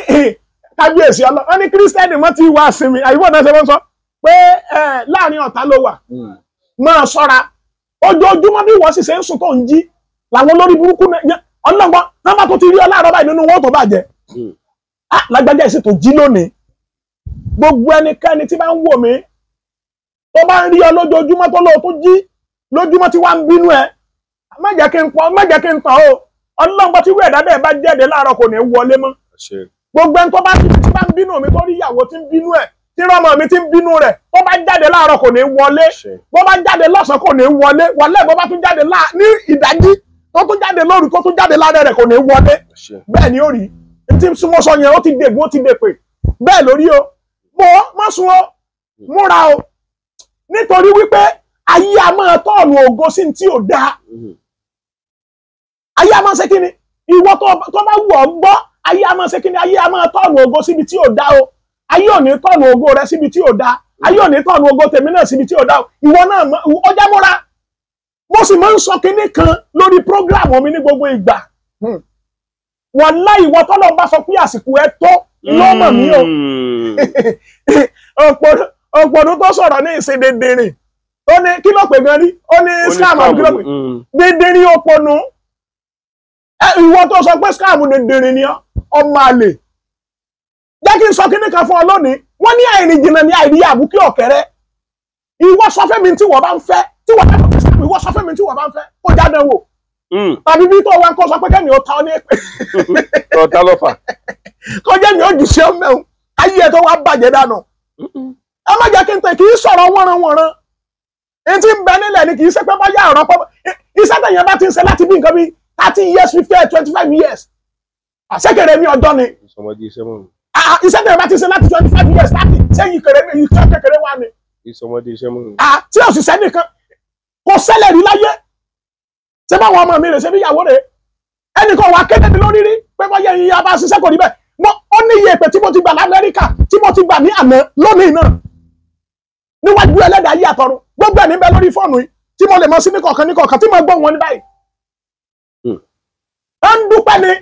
kábíyèsí ọlọ ẹni kírísítẹ́nì mọ́ ti wá sinmi àyíwọ̀ náà ṣe wọ́n sọ pé láàrin ọ̀tá ló wà máa ṣọ́ra ojoojúmọ́ bí wọ́n sì ṣe ń sùn tó ń jí làwọn olórí burúkú ọlọ́gbọ́n náà bá tó ti rí ọ láàárọ̀ báyìí nínú wọn tó bàjẹ́ lágbájá ìsìn tó jí lónìí gbogbo ẹnikẹ́ni tí bá ń wò mí tó bá ń rí ọ lójoojúmọ́ tó lóò tó jí lójúmọ́ tí wá ń bínú ẹ má jẹ́ kí n tàn o ọlọ́gbọ́n tí wíwẹ̀ dábẹ́ bá jáde láàárọ̀ kò ní wọlé mọ́ gbogbo ẹni tó bá ń bínú mi tó rí ìyàwó tí ń bínú ẹ tí rọmọ mi ti ń bínú rẹ tó bá jáde láàárọ̀ kò ní wọlé bó bá jáde lọ́sàn kò ní wọlé wọlé bó bá tún jáde ní ìdájí tó tún jáde lóru tó tún jáde lálẹ́ rẹ̀ kò ní wọlé bẹ́ẹ̀ ni ó rí tí mo sọ yẹn ó ti dègún ó ti dèpè bẹ́ẹ̀ lórí o má sùn o múra o nítorí wípé ayé a máa tọ́ọ̀nù ògo sí tí ò dáa ayé a máa ṣe kí ni ìwọ tó bá wù ọ́ gbọ́ ayé a máa ṣe kí ni ayé a máa tọ́ọ̀nù ògo síbi tí ò dáa o ayé ò ní tọ́ọ̀nù ògo rẹ síbi tí ò dáa ayé ò ní tọ́ọ̀nù ògo tèmi náà síbi tí ò dáa ìwọ náà ọjà múra mo sì máa ń sọ kinní kan lórí program mi ní gbogbo ìgbà wàláhì ìwọ tọ́lọ́ bá sọ pé àsìkò ẹ tó lọ́mọ mi o òpònú tó sọ̀rọ̀ ní ìsìn dèdèrè ó ní kí ló pè gan rí ó ní scam àbí kí ló pè dèdèrè òpònú ìwọ tó sọ pé scam dèdèrè ni ọmọ àlè jẹ́ kí n sọ kinní kan fún ọ lónìí wọ́n ní àìrìn jìnnà ní àìrí àbúkí ọ̀kẹ́rẹ́ ìwọ sọ fẹ́mi tí wọ́n bá ń fẹ́ tí wọ́n bá ń fẹ́ ìwọ sọ fẹ́mi tí wọ́n bá ń fẹ́ kó jáde wò tàbí bí tó wá ń kọ́ sọ pé kẹ́mi ó ta ọ ní èpè ọ̀tá lọ́fà kọjá mi ó jù sí ọmọ ẹ̀hún ayé ẹ̀ tó wá bàjẹ́ dànù ẹ má jẹ́ kí n tẹ̀ kì í sọ̀rọ̀ wọ́nranwọ̀nran èyí tí ń bẹ nílẹ̀ ni kì í ṣe pé bá yá ọ̀rọ̀ pọ̀ iṣẹ́ tẹ̀yìn bá ti ń ṣe láti bí nǹkan bí 30 years 50 25 years àṣekèrè mi ọjọ́ ni iṣẹ́ tẹ̀yìn bá ti ń ṣe láti 25 years 30 sẹ́yìn kékeré wá ni tí òṣìṣẹ́ nìkan kò ṣẹlẹ̀ rí láyé ṣé báwọn ọmọ mi rè ṣe bí ìyàwó rè ẹnìkan wà kéde mi lórí rí pé bọ́yá ẹ̀yin yá bá ṣiṣẹ́ kò rí bẹ́ẹ̀ ó ní iye ìpè tí mo ti gbà lamẹ́ríkà tí mo ti gbà ní àná lónìí náà níwájú ẹlẹ́dàá yí àtọ̀run gbogbo ẹ̀ níbẹ̀ lórí fóònù yìí tí mo lè mọ sí níkọ̀ọ̀kan tí mo gbọ́ wọn ní báyìí. ó ń dúpẹ́ ni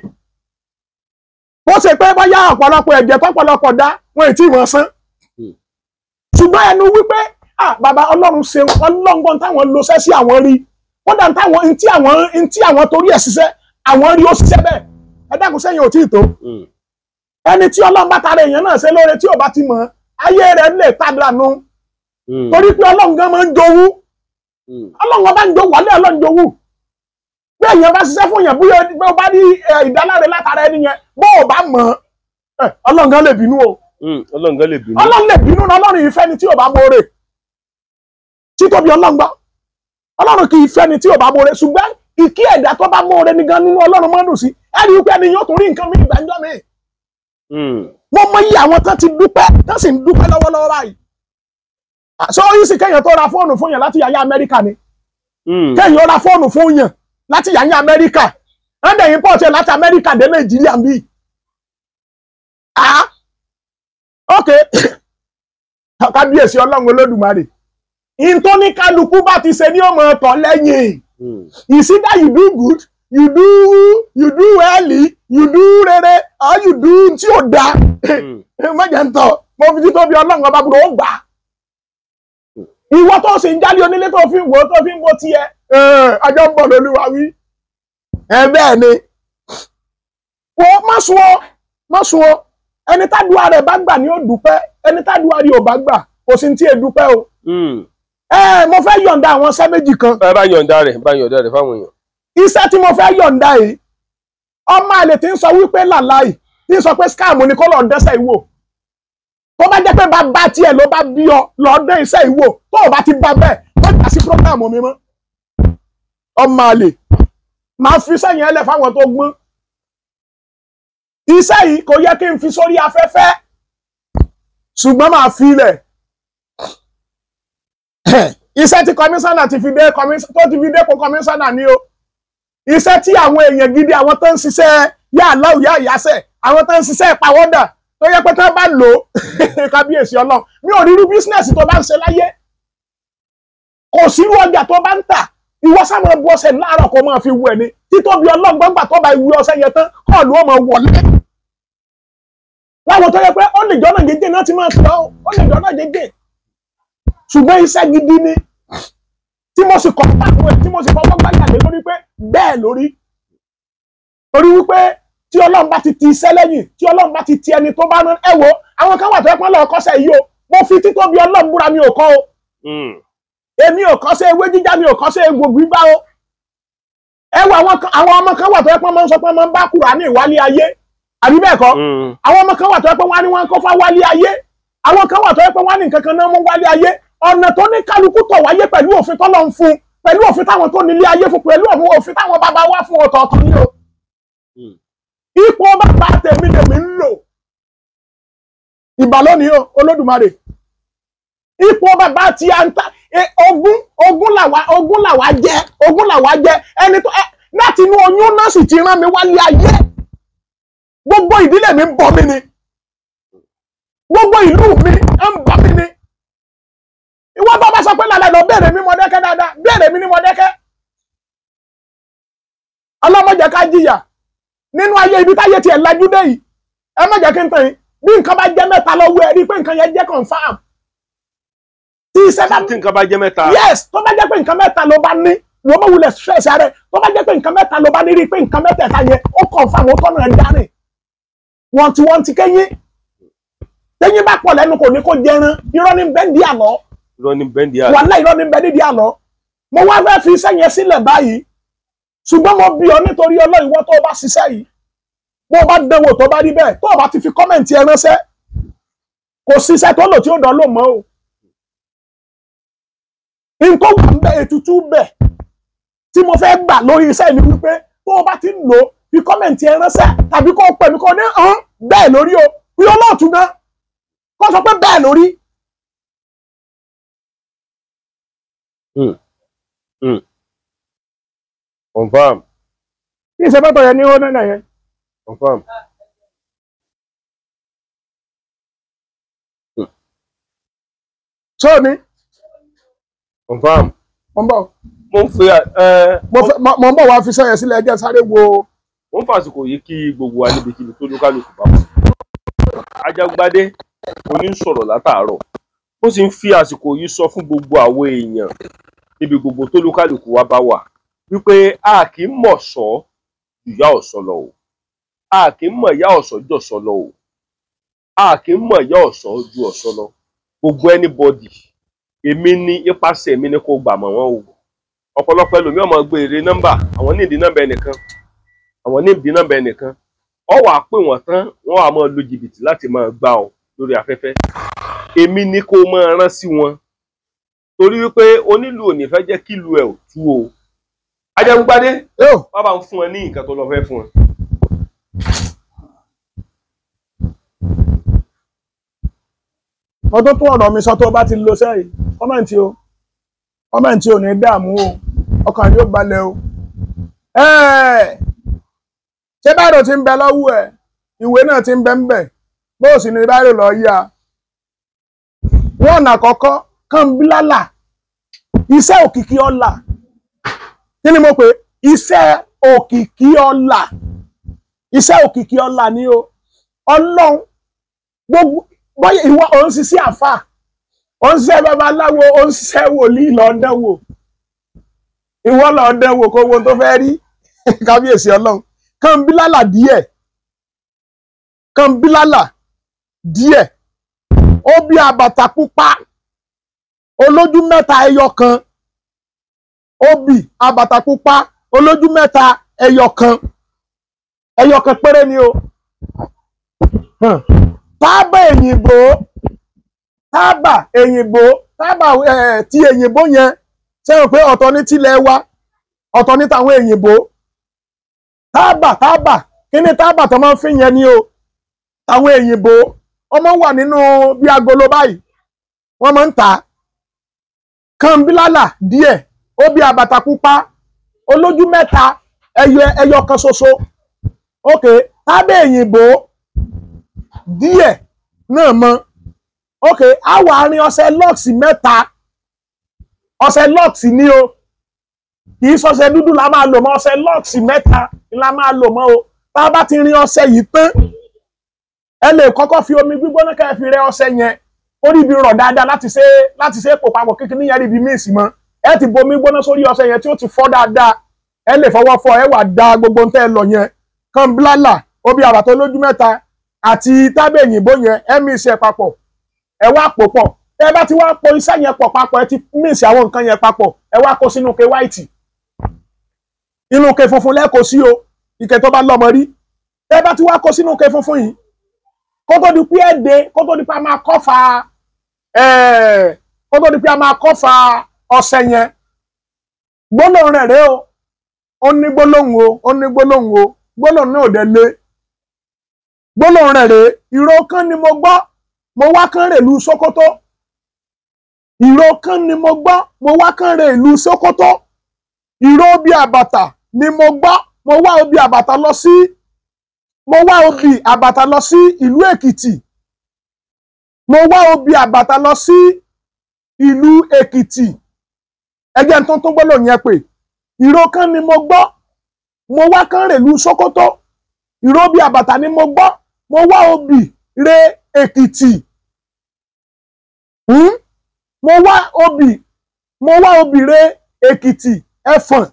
bó ṣe pé bọ́yá ọ̀pọ̀lọpọ̀ ẹ̀jẹ̀ tọ́pọ̀lọpọ̀ dá wọn ì tí ì mọ̀ sán ṣùgbọ́n ẹnu wípé bàbá ọlọ́run ṣe ọlọ́ngbọ́n táwọn lo ṣẹ́ sí àwọn rí kódà táwọn ntí àwọn torí ẹ̀ ṣiṣẹ́ àwọn rí ó ṣiṣẹ́ bẹ́ẹ̀ ẹ dákun sẹ́yìn ò tí ì tó ẹni tí ọlọ́run bá tara èèyàn náà ṣe lóore tí ò bá ti mọ̀ ayé rẹ̀ lè tàdà nu torí pé ọlọ́run gan máa ń jowú ọlọ́run ọba ń jowú wálé ọlọ́run jowú bí èèyàn bá ṣiṣẹ́ fún yẹn bóyá ó bá ní ìdáláre látara ẹni yẹn bó ò bá mọ̀ ọlọ́run gan lè bínú o ọlọ́run gan lè bínú ọlọ́run lè bínú náà ọlọ́run ìfẹ́ ni tí ò bá mọ̀ọ́rẹ́ títóbi ọlọ́run gbọ́ ọlọ́run kì í fẹ́ ni tí ò bá mọ̀ọ́rẹ́ ṣùgbọ́n ìkí ẹ̀dá tó bá mọ̀ọ́rẹ́ ni gan nínú ọlọ́run máa ń dùn sí ẹni wípé ẹni yóò tún rí nǹkan mí ìgbàjọ́ mi wọ́n mọ iye àwọn tán ti dúpẹ́ tán sì ń dúpẹ́ lọ́wọ́lọ́wọ́ báyìí ṣé ó yí sí kéèyàn tó ra fóònù fún yàn láti yàyà Amẹ́ríkà ni kéèyàn ra fóònù fún yàn láti yàyà Amẹ́ríkà wọ́n dẹ̀ import ẹ̀ láti Amẹ́ríkà dé Nàìjíríà bí. Ok kábíyèsí Ọlọ́run Olódùmarè in tó ní kálukú bá ti ṣe ní ọmọ ọ̀tọ̀ lẹ́yìn. Is it that you do good, you do well, you do rere, or you do tí ò dáa. Mọ̀jẹ̀ ń tọ̀ mo fi títọ́ bí Ọlọ́run ọba gbọ́dọ̀ ó gbà. Ìwọ tó ṣe ń jálé onílé tó fi ń wo tiẹ̀ ọjọ́ ń bọ̀ lÓlúwa wí. Bẹ́ẹ̀ ni wọ́n má sùn ọ́ ẹni tádùá rẹ̀ bá gbà ni ó dúpẹ́ ẹni tádùá rẹ̀ ò bá gbà kò sí tí è dúpẹ́ o. Mo fẹ́ yọ̀ǹda àwọn iṣẹ́ méjì kan. bá yọ̀ǹda rẹ̀ fáwọn èèyàn. Iṣẹ́ tí mo fẹ́ yọ̀ǹda yìí ọmọ àlè tí ń sọ wípé làláì tí ń sọ pé scam ni kó lọ dẹ́sẹ̀ ìwò tó bá jẹ́ pé bàbá tiẹ̀ ló bá bí ọ lọ dẹ́ iṣẹ́ ìwò tó o bá ti bá bẹ́ẹ̀ wọ́n gbà sí program mi mọ́. Ọmọ àlè máa fi iṣẹ́ yẹn lẹ̀ fáwọn tó gbọ́n. Iṣẹ́ yìí kò yẹ kí n fi sórí afẹ́fẹ́ ṣùgbọ́n máa fi ilẹ̀. Iṣẹ́ tí kọmíṣánná ti fi dé kó kọmíṣánná ni o. Iṣẹ́ tí àwọn èèyàn gidi àwọn tó ń ṣiṣẹ́ yá aláwọ̀ yá ìyáṣẹ́ àwọn tó ń ṣiṣẹ́ ìpawọ́dà tó yẹ pé tó bá lò ó kábíyèsí Ọlọ́run mi ò rí irú bísínẹ́sì tó bá ń ṣe láyé. Kò sírú ọjà tó bá ń tà ìwọ sábà bu ọṣẹ láàárọ̀ kó máa fi wù ẹ ní títóbi Ọlọ́run gbọ́ngbà tó bá ìwé ọṣẹ yẹn tán kọ́ọ̀lù ó máa wọlé. Láwọn tó yẹ pé ó lè jọ́nà gègé náà ti máa sọ ó lè jọ́nà gègé ṣùgbọ́n iṣẹ́ gidi ni tí mo sì kọ́ pàtó ẹ̀ tí mo sì fọwọ́ gbáyà lé lórí pé bẹ́ẹ̀ lórí torí wípé tí Ọlọ́run bá ti ti iṣẹ́ lẹ́yìn tí Ọlọ́run bá ti ti ẹni tó bá rán ẹ wo àwọn kan wà tó yẹ pọ́n lọ́ọ́ kọ́sẹ̀ yìí o mo fi títóbi Ọlọ́run búra mi ò kọ́ o èmi ò kọ́sẹ̀ ewé jíjá mi ò kọ́sẹ̀ egbò gbígbá o ẹ wo àwọn ọmọ kan wà tó yẹ pọ́n máa ń sọ pé máa ń bá Kùránì wálé ayé àbí bẹ́ẹ̀ kọ́ àwọn ọmọ kan wà tó yẹ pé wọ́n á ní wọ́n kọ́ fá wálé ayé àwọn kan wà tó yẹ pé wọ́n á ní nǹkan kan náà mú wálé ayé ọ̀nà tó ní kálukú tọ̀ wáyé pẹ̀lú òfin tọ́lọ́run fún pẹ̀lú òfin táwọn tó nílé ayé fún pẹ̀lú òfin táwọn bàbá wá fún ọ̀tọ̀ọ̀tọ̀ ní o. Ipò bàbá tèmi lèmi ń lò ìbà lónìí o Olódùmarè ipò bàbá tí a ń ta ogún làwa jẹ ẹni tó láti inú oyún náà sì ti rán mi wálé ayé gbogbo ìdílé mi ń bọ mi ni gbogbo ìlú mi ń bọ mi ni. Ìwọ bá bá sọ pé lálẹ́ lọ béèrè mi Mọ̀dẹ́kẹ́ dáadáa béèrè mi ní Mọ̀dẹ́kẹ́. Ọlọ́mọdé ká jìyà nínú ayé ibi táyé tiẹ̀ lajú dé yìí ẹ má jẹ́ kí n tàn yín bí nǹkan bá jẹ́ mẹ́ta lọ́wọ́ ẹ rí pé nǹkan yẹn jẹ́ confam. Tí iṣẹ́ bá tí nǹkan bá jẹ́ mẹ́ta. Yes tó bá jẹ́ pé nǹkan mẹ́ta ló bá ní wọ́n mọ̀ wulẹ̀ stress rẹ̀ tó bá jẹ́ pé nǹkan mẹ́ta ló bá ní rí pé nǹkan mẹ́tẹ̀ẹ̀ta yẹn ó confam ó tọ́nà ẹ̀ dárìn. Wọ́n ti kẹ́yìn tẹ́yìn bá pọ̀ lẹ́nu kò ní kó jẹran irọ́ ní bẹ́ẹ̀ di àlọ́. Wàhálà irọ́ ní bẹ́ẹ̀ di àlọ́. Mo wá fẹ́ fi iṣẹ́ yẹn sílẹ̀ báyìí ṣùgbọ́n mo bí ọ nítorí Ọlọ́run ìwọ tó o bá ṣiṣẹ́ yìí bó o bá dánwò tó bá rí bẹ́ẹ̀ tó o bá ti fi kọ́mẹ̀ntì ẹ ránṣẹ́ kò síṣẹ́ tó lò tí ó dán lò mọ́ o. Nǹkan wà ń bẹ ètùtù bẹ̀ tí mo fẹ́ gbà lórí iṣẹ́ mi wípé tó o bá ti ń lò fi kọ́mẹ̀ntì ẹ ránṣẹ́ tàbí kó o pè mí kó o ní bẹ́ẹ̀ lórí o bí olóòtú náà kó o sọ pé bẹ́ẹ̀ lórí. Confirm. Kí ìṣe pẹ́tọ̀ yẹn ní ó náà yẹn. Confirm. Ṣé o ní? Confirm. Mo ń bọ̀. Mo ń fi mo ń bọ̀ wá fi sẹ́yìn sílẹ̀ ẹjẹ́ sáré wo. Mo ń fàsìkò yìí kí gbogbo wa níbikíbi tó lókàlùkù bá wà. Ajagbádé oní ń sọ̀rọ̀ látàárọ̀. Ó sì ń fi àsìkò yìí sọ fún gbogbo àwọn èèyàn níbi gbogbo tó lókàlùkù wa bá wà. Wípé a kì í mọ̀ sọ ju ìyá ọ̀sọ́ lọ o a kì í mọ̀ ìyá ọ̀sọ́ jù ọ̀sọ́ lọ o a kì í mọ̀ ìyá ọ̀sọ́ ju ọ̀sọ́ lọ gbogbo anybody èmi ní ipasẹ̀ mi ní kó gbà mọ̀ wọ́n o ọ̀pọ̀lọpọ̀ ẹlòmíràn máa gbé èrè nọ́mbà àwọn ní ìdí nọ́mbà ẹnìkan àwọn ní ìdí nọ́mbà ẹnìkan ọ wàá pè wọ́n tán wọ́n wàá máa lo jìbìtì láti máa gbà ọ lórí afẹ́fẹ́ èmi ní kó máa rán sí wọn torí wípé onílù ò ní fẹ́ jẹ́ kí ìlú ẹ̀ ò tú o. Ajagbádé bàbá ń fún ẹ ní nǹkan tó lọ fẹ́ fún ẹ. Ọdún tó ọ̀rọ̀ mi sọ tó bá ti lo sẹ́yìn kọ́mẹ̀ntì ò ní dààmú o ọkàn yóò balẹ̀ o. ṣé báyìí ti ń bẹ lọ́wọ́ ẹ̀ ìwé náà ti ń bẹ ń bẹ bó sì ní báyìí lọ yá wọn ọ̀nà àkọ́kọ́ kàn bí lálà iṣẹ́ òkìkí ọlà kí ni mo pè iṣẹ́ òkìkí ọlà iṣẹ́ òkìkí ọlà ni o Ọlọ́run gbogbo bóyá ìwọ òun ṣiṣẹ́ àfà òun ṣiṣẹ́ babaláwo òun ṣiṣẹ́ wòlíì lọ́ọ́dẹ́wò ìwọ lọ́ọ́dẹ́wò kó wo tó fẹ́ rí kábíyèsí Ọlọ́run kàn bí lálà díẹ̀ kàn bí lálà díẹ̀ ó bí àbàtà pupa olójú mẹ́ta ẹyọ kan ó bí àbàtà pupa olójú mẹ́ta ẹyọ kan péré ni o tábà èyìnbó ti èyìnbó yẹn sẹ́wọ̀n pé ọ̀tọ̀ ní tilẹ̀ wa ọ̀tọ̀ ní tàwọn èyìnbó tábà kí ni tábà tó máa ń fi yẹn ni o tàwọn èyìnbó ọmọ wà nínú bí agolo báyìí wọ́n máa ń tà kàn bí lálà díẹ̀ ó bí àbàtà pupa olójú mẹ́ta ẹyọ kan ṣoṣo ok tábà èyìnbó díẹ̀ náà mọ ok á wà á rin ọṣẹ lọ́ọ̀sì mẹ́ta ọṣẹ lọ́ọ̀sì ni o kì í ṣọṣẹ dúdú la máa lò mọ́ ọṣẹ lọ́ọ̀sì mẹ́ta la máa lò mọ́ o tá a bá ti rin ọṣẹ yìí tán ẹ lè kọ́kọ́ fi omi gbígbóná kẹ́ ẹ fi rẹ ọṣẹ yẹn ó rí ibi rọ̀ dáadáa láti ṣe èpò papọ̀ kékeré yẹn rí ibi míì sí mọ́ ẹ ti bomi gbóná sórí ọṣẹ yẹn tí ó ti fọ́ dáadáa ẹ lè fọwọ́ fọ ẹ wà da gbogbo ń tẹ́ ẹ lọ yẹn kàn blálà ó bí àbàtà olójú mẹ́ta àti tábà èyìnbó yẹn ẹ mix ẹ papọ̀ ẹ wá pò pọ̀ ẹ bá ti wá po iṣẹ́ yẹn pọ̀ papọ̀ ẹ ti mix àwọn nǹkan yẹn papọ̀ ẹ wá kó sínú ke white inú ke funfun lẹ́kọ̀ọ́ sí o ike tó bá lọ́mọ rí ẹ bá ti wá kó sínú ke funfun yìí kó tó di pé ẹ dé kó tó di pé a máa kọ́fà ọṣẹ yẹn gbólóhùn rẹ̀ rèé o ó ní gbólóhùn náà ò dẹ̀ lé gbólóhùn rẹ̀ rèé ìró kan ni mo gbọ́ mo wá kán rè ìlú Sókótó ìró kan ni mo gbọ́ mo wá kán rè ìlú Sókótó ìró bí àbàtà ni mo gbọ́ mo wá obì àbàtà lọ sí ìlú Èkìtì mo wá obì àbàtà lọ sí ìlú Èkìtì ẹjẹ tó gbólóhùn yẹn pé ìró kan ni mo gbọ́ mo wá kán rè ìlú Sókótó ìró bí àbàtà ni mo gbọ́ mo wá obì rè Èkìtì mo wá obì rè Èkìtì Ẹ̀fọ̀n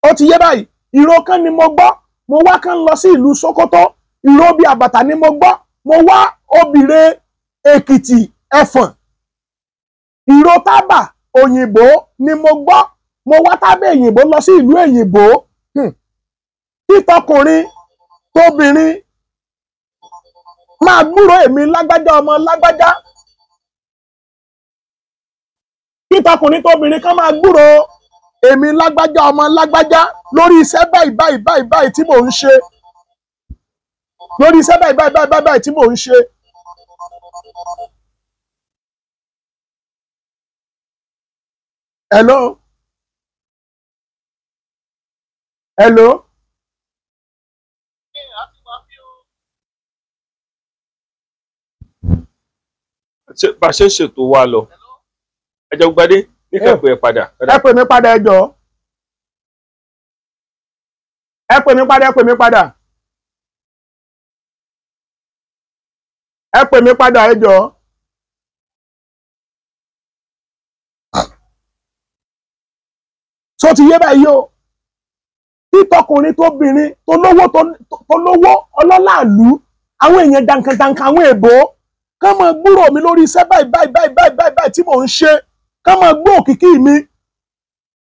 ó ti yé báyìí ìró kan ni mo gbọ́ mo wá kán lọ sí ìlú Sókótó ìró bí àbàtà ni mo gbọ́ mo wá obì rè Èkìtì Ẹ̀fọ̀n ìró tábà òyìnbó ni mo gbọ́ mo wá tábà èyìnbó lọ sí ìlú èyìnbó títọkùnrin tóbìnrin máa gbúrò èmi lágbájá ọmọ lágbájá títọkùnrin tóbìnrin kan máa gbúrò èmi lágbájá ọmọ lágbájá lórí iṣẹ́ báyìí tí mò ń ṣe lórí iṣẹ́ báyìí tí mò ń ṣe. Hello. bá a ṣe ń ṣètò wa lọ ẹjọ gbadé ní kẹpẹ ẹ padà. ẹ pè mí padà ẹ jọ̀ọ́ ẹ pè mí padà ẹ pè mí padà ẹ pè mí padà ẹ jọ̀ọ́. So ti yé báyìí o títọkùnrin tóbìnrin tó lówó ọlọ́láàlú àwọn èèyàn dankandankan àwọn èèbó kán máa gbúrò mi lórí iṣẹ́ báyìí tí mò ń ṣe kán máa gbọ́ òkìkí mi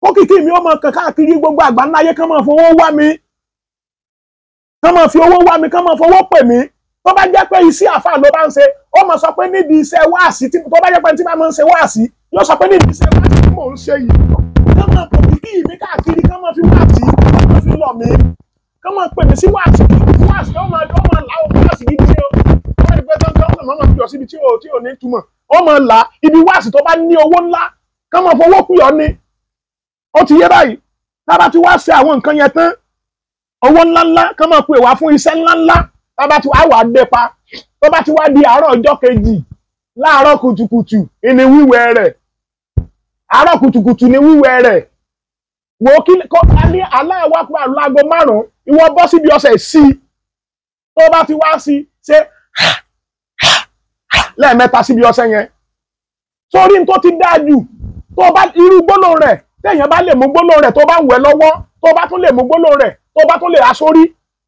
òkìkí mi ó máa kàn káàkiri gbogbo àgbáńláyé kán máa fowó wá mi kán máa fi owó wá mi kán máa fowó pè mí tó bá jẹ́ pé iṣẹ́ àfáà ló bá ń ṣe ó máa sọ pé nídìí iṣẹ́ wáàsí tó bá jẹ́ pé tí bá máa ń ṣe wáàsí yóò sọ pé nídìí iṣẹ́ wáàsí tí mò ń ṣe yìí kán máa pò kíkí mi káàkiri kán máa fi wáàsí kán máa fi lọ mí kán máa pè mí sí wáàsí ó máa láwọ wáàsí gidi ni ó wọ́n rí pé tó máa fi ọ síbi tí ò ní túmọ̀ ó máa là ibi wáàsí tó bá ní owó ńlá kán máa fowó pè ọ ní ó ti yé báyìí tábà tí wá ṣe àwọn nǹkan yẹn tán owó ńláńlá kán máa pè wá fún iṣẹ́ ńláńlá tá bá ti wá wà dé pa tó bá ti wá di àárọ̀ ọjọ́ kejì láàárọ̀ kùtùkùtù ní wíwẹ̀ rẹ̀ àárọ̀ kùtùkùtù ní wíwẹ̀ rẹ̀ wò ó kí kọ́ ní aláwọ̀ pa láago 5 ìwọ bọ́ síbi ọṣẹ sí tó bá ti wá sí ṣe lẹ́ẹ̀mẹ́ta síbi ọṣẹ yẹn sórí tó ti dáa jù tó bá irú gbólóhùn rẹ̀ téèyàn bá lè mú gbólóhùn rẹ̀ tó bá ń wẹ̀ lọ́wọ́ tó bá tún lè mú gbólóhùn rẹ̀ tó bá tún lè aṣórí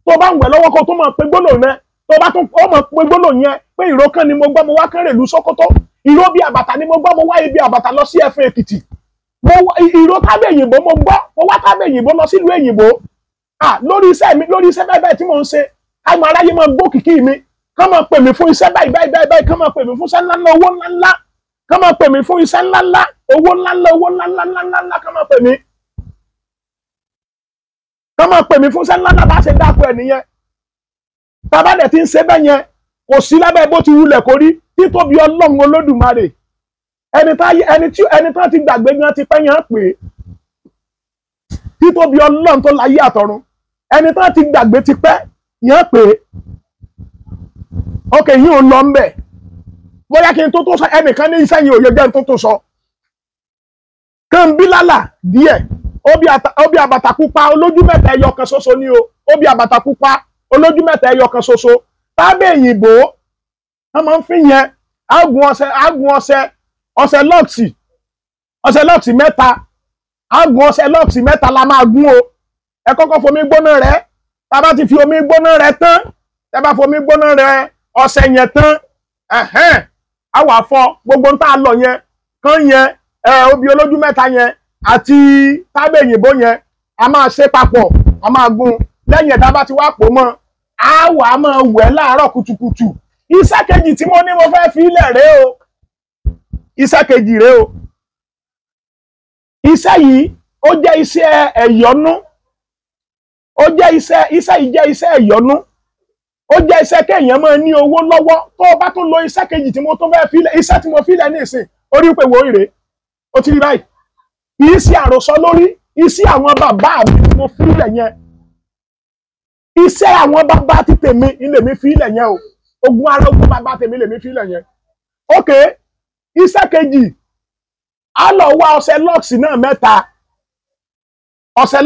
tó bá ń wẹ̀ lọ́wọ́ kó tó mọ̀ pé gbólóhùn rẹ̀ tó bá tún ó mọ̀ pé gbólóhùn yẹn pé ìró kan ni mo gbọ́ mo wá kéré ìlú Sókótó ìró bí àbàtà ni mo gbọ́ mo wá ibi àbàtà lọ sí Ẹ̀fọ̀n Èkìtì ìró tábẹ̀ èyìnbó mo gbọ́ mo wá tábẹ̀ èyìnbó lọ sílùú èyìnbó lórí iṣẹ́ mi lórí iṣẹ́ báyìí tí mò ń ṣe káìmọ̀ aráyé máa gbọ́ kìkì mi kán máa pè mí fún iṣẹ́ báyìí kán máa pè mí fún iṣẹ́ ńláńlá owó ńláńlá kán máa pè mí fún iṣẹ́ ńláńlá owó ńláńlá kán máa pè mí fún iṣẹ́ ńláńlá bá ṣe dáko ẹ̀ nìyẹn tàbá dẹ̀ ti ń ṣe bẹ́ẹ̀ yẹn kò sí lábẹ́ bó ti wulẹ̀ kórí títóbi Ọlọ́run Olódùmarè ẹni tán ti gbàgbé gan ti pẹ́ yẹn pé títóbi Ọlọ́run tó láyé àtọ̀run ẹni tán ti gbàgbé ti pẹ́ yẹn pé ok yìí ò lọ ń bẹ̀ bóyá kí n tó sọ ẹnìkan ní iṣẹ́ yìí ò yẹ jẹ́ n tó sọ kàn bí lálà díẹ̀ obì àbàtà pupa olójú mẹ́ta ẹyọ kan ṣoṣo ni o obì àbàtà pupa olójú mẹ́ta ẹyọ kan ṣoṣo tábẹ̀ òyìnbó wọ́n máa ń fi yẹn àgùn ọṣẹ lọ́ọ̀sì mẹ́ta àgùn ọṣẹ lọ́ọ̀sì mẹ́ta la máa gún o ẹ kọ́kọ́ fomi gbóná rẹ̀ tá bá ti fi omi gbóná rẹ̀ tán tẹ́ bá fomi gbóná rẹ̀ ọṣẹ yẹn tán a wà fọ gbogbo tá a lọ yẹn kán yẹn obì olójú mẹ́ta yẹn àti tábẹ̀ òyìnbó yẹn a máa ṣe papọ̀ a máa gún lẹ́yìn ẹ̀dá bá ti wá pò mọ́ a wà á máa wẹ̀ láàárọ̀ kùtùkùtù iṣẹ́ kejì tí mo ní mo fẹ́ fi ilẹ̀ rèé o iṣẹ́ kejì rèé o iṣẹ́ yìí ó jẹ́ iṣẹ́ ẹ̀yọ́nú ó jẹ́ iṣẹ́ yìí jẹ́ iṣẹ́ ẹ̀yọ́nú ó jẹ́ iṣẹ́ kéèyàn máa ní owó lọ́wọ́ tó o bá tún lo iṣẹ́ kejì tí mo tún fẹ́ filẹ̀ iṣẹ́ tí mo filẹ̀ ní ìsìn orí pé wo ire ó ti rí báyìí kì í ṣe àròsọ lórí iṣẹ́ àwọn bàbá mi tí mo filẹ̀ yẹn iṣẹ́ àwọn bàbá ti tèmi ilé mi filẹ̀ yẹn o ogun ara ogun bàbá tèmi ilé mi filẹ̀ yẹn ok iṣẹ́ kejì a lọ wá ọṣẹ lọ́ọ̀sì náà mẹ́ta ọṣẹ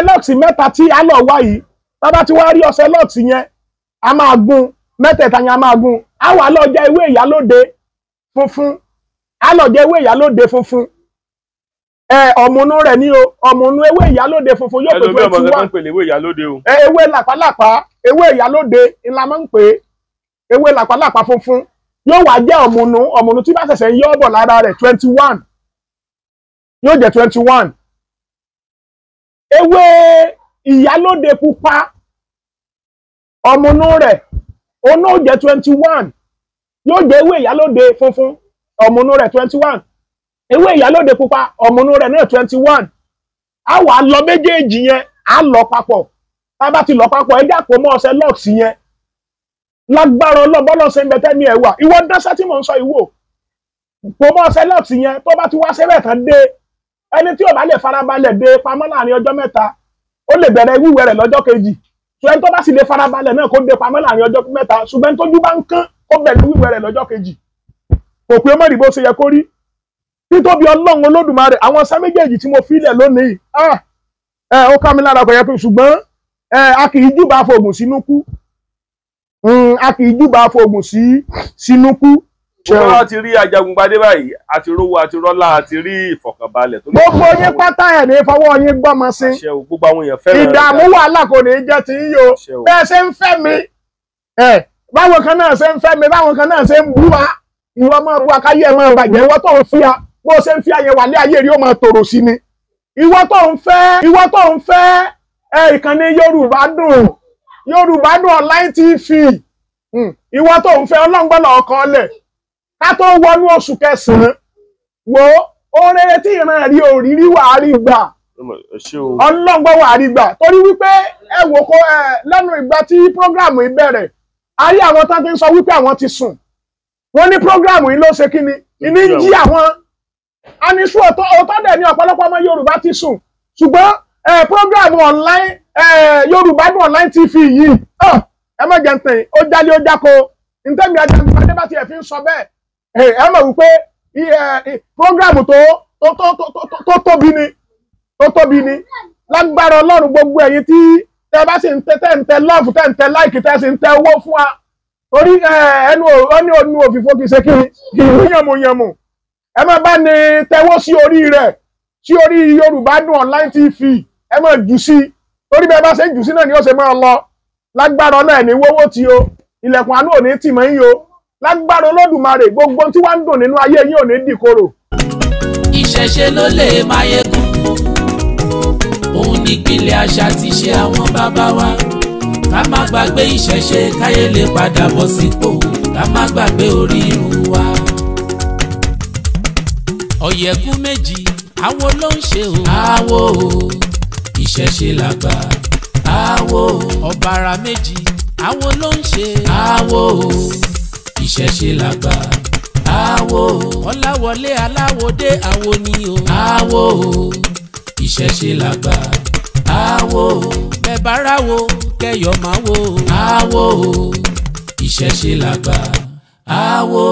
lọ́ọ̀sì mẹ́ta tí a lọ wá yìí bàbá tí wá rí ọṣẹ lọ́ọ̀sì yẹn a máa gún mẹ́tẹ̀ẹ̀ta yẹn a máa gún a wà lọ jẹ ewé ìyálóde funfun ọ̀mùnú rẹ̀ ní o ọ̀mùnú ewé ìyálóde funfun yóò pè 21 ewé làpálàpá ewé ìyálóde ńlá máa ń pè ewé làpálàpá funfun yóò wá jẹ́ ọ̀mùnú tí bá ṣẹ̀ṣẹ̀ ń yọ́ bọ̀ lára rẹ̀ 21 yóò jẹ́ 21 ewé ìyálóde pupa ọ̀mùnú rẹ̀ òun ó jẹ́ 21 yóò jẹ́ ewé ìyálóde funfun ọ̀mùnú rẹ̀ 21 ewé ìyálóde pupa ọ̀mùnú rẹ̀ náà 21 a wà lọ méjèèjì yẹn a lọ papọ̀ tá a bá ti lọ papọ̀ ẹ dàpọ̀ mọ́ ọṣẹ lọ́ọ̀sì yẹn lágbára ọlọ́bọ́lọ́ ṣe ń bẹ tẹ́ni ẹ̀wà ìwọ dáṣẹ́ tí mò ń sọ ìwò pọ̀ mọ́ ọṣẹ lọ́ọ̀sì yẹn tó bá ti wá ṣẹ́bẹ̀ tán dé ẹni tí ò bá lè farabalẹ̀ dé pamọ́ láàrin ọjọ́ mẹ́ta ó lè bẹ̀rẹ̀ wíwẹ̀ rẹ̀ lọ́jọ́ kejì ṣùgbọ́n tó bá sì lè farabalẹ̀ náà kó dé pamọ́ láàrin ọjọ́ mẹ́ta ṣùgbọ́n tójú bá ń kán kó bẹ̀rẹ̀ wíwẹ̀ rẹ̀ lọ́jọ́ kejì kò pé mọ́ ìdìbò ṣe yẹ kó rí títóbi Ọlọ́run Olódùmarè àwọn ọṣẹ méjèèjì tí mo filẹ̀ lónìí ó ká mi lára kò yẹ pé ṣùgbọ́n a kì í júbà fògùn sínú kú a kì í júbà fògùn sínú kú. wọ́n ti rí Ajagungbadé báyìí àti rówó àti rọ́lá àti rí ìfọ̀kànbalẹ̀. gbogbo yín pátá ẹ̀ ní fọwọ́ yín gbọ́mọ sí gbogbo àwọn èèyàn fẹ́ràn ìdààmú wàhálà kò ní jẹ́ ti yín o bẹ́ẹ̀ ṣe ń fẹ́ mi báwọn kan náà ṣe ń fẹ́ mi báwọn kan náà ṣe ń bú wa ìwọ máa bú akáyé ẹ̀ máa bàjẹ́ ìwọ tó ń fi a bó ṣe ń fi àyẹ̀ wà lé ayé rí ó máa tòrò sí ni ìwọ tó ń fẹ́ ìkànnì Yorùbá dùn online TV ìwọ tó ń fẹ́ ọlọ́ngbọ́nà ọkàn lẹ̀ ká tó wọnú oṣù kẹsàn-án wo oore tí ìran rí òrírí wà á rí gbà ọlọ́ngbọ́n wà á rí gbà torí wípé ẹ wò kó lẹ́nu ìgbà tí prógráàmù yìí bẹ̀rẹ̀ ayé àwọn tó ti ń sọ wípé àwọn ti sùn wọ́n ní prógráàmù yìí ló ṣe kí ni ìní ń jí àwọn aníṣú ọ̀tọ̀ dẹ̀ ní ọ̀pọ̀lọpọ̀ ọmọ Yorùbá ti sùn ṣùgbọ́n program online Yorùbá Dùn Online TV yìí ẹ má jẹ́ ntẹ̀ ó jálé ó jáko ntẹ́mi Ajagungbadé bá tiẹ̀ fi ń sọ bẹ́ẹ̀ ẹ mọ̀ wípé program tó tóbi ni lágbára Ọlọ́run gbogbo ẹ̀yin tí tẹ́ bá sì ń tẹ love tẹ́ ń tẹ like tẹ́ sì ń tẹ owó fún wa torí ẹnu òfìfo kìí ṣe kí yànmùyànmù ẹ má bá ní tẹwọ́ sí orí rẹ̀ sí orí Yorùbá Dùn Online TV ẹ má jù sí torí bẹ́ẹ̀ bá ṣe jù sí náà ni ó ṣe máa lọ lágbára náà ní wọ́wọ́ tí o ilẹ̀kùn àánú ò ní tì mọ́ yín o lágbára Olódùmarè gbogbo tí wàá ń dùn nínú ayé yín ò ní dìkorò. Ìṣẹ̀ṣe ló lè máyégún òun nípìnlẹ̀ àṣà ti ṣe àwọn bàbá wa ká má gbàgbé ìṣẹ̀ṣe káyé lè padà bọ̀ sípò ká má gbàgbé orírun wa. Ọ̀yẹ̀kú méjì àwo ló ń ṣe o àwo ìṣẹ̀ṣe làgbà àwo ọ̀bàrà méjì àwo ló ń ṣe àwo ìṣẹ̀ṣe làgbà àwo Ọláwọlé Aláwọdé àwo ni o àwo ìṣẹ̀ṣe làgbà àwo bẹ̀báráwo kẹyọ̀ máa wo àwo ìṣẹ̀ṣe làgbà àwo.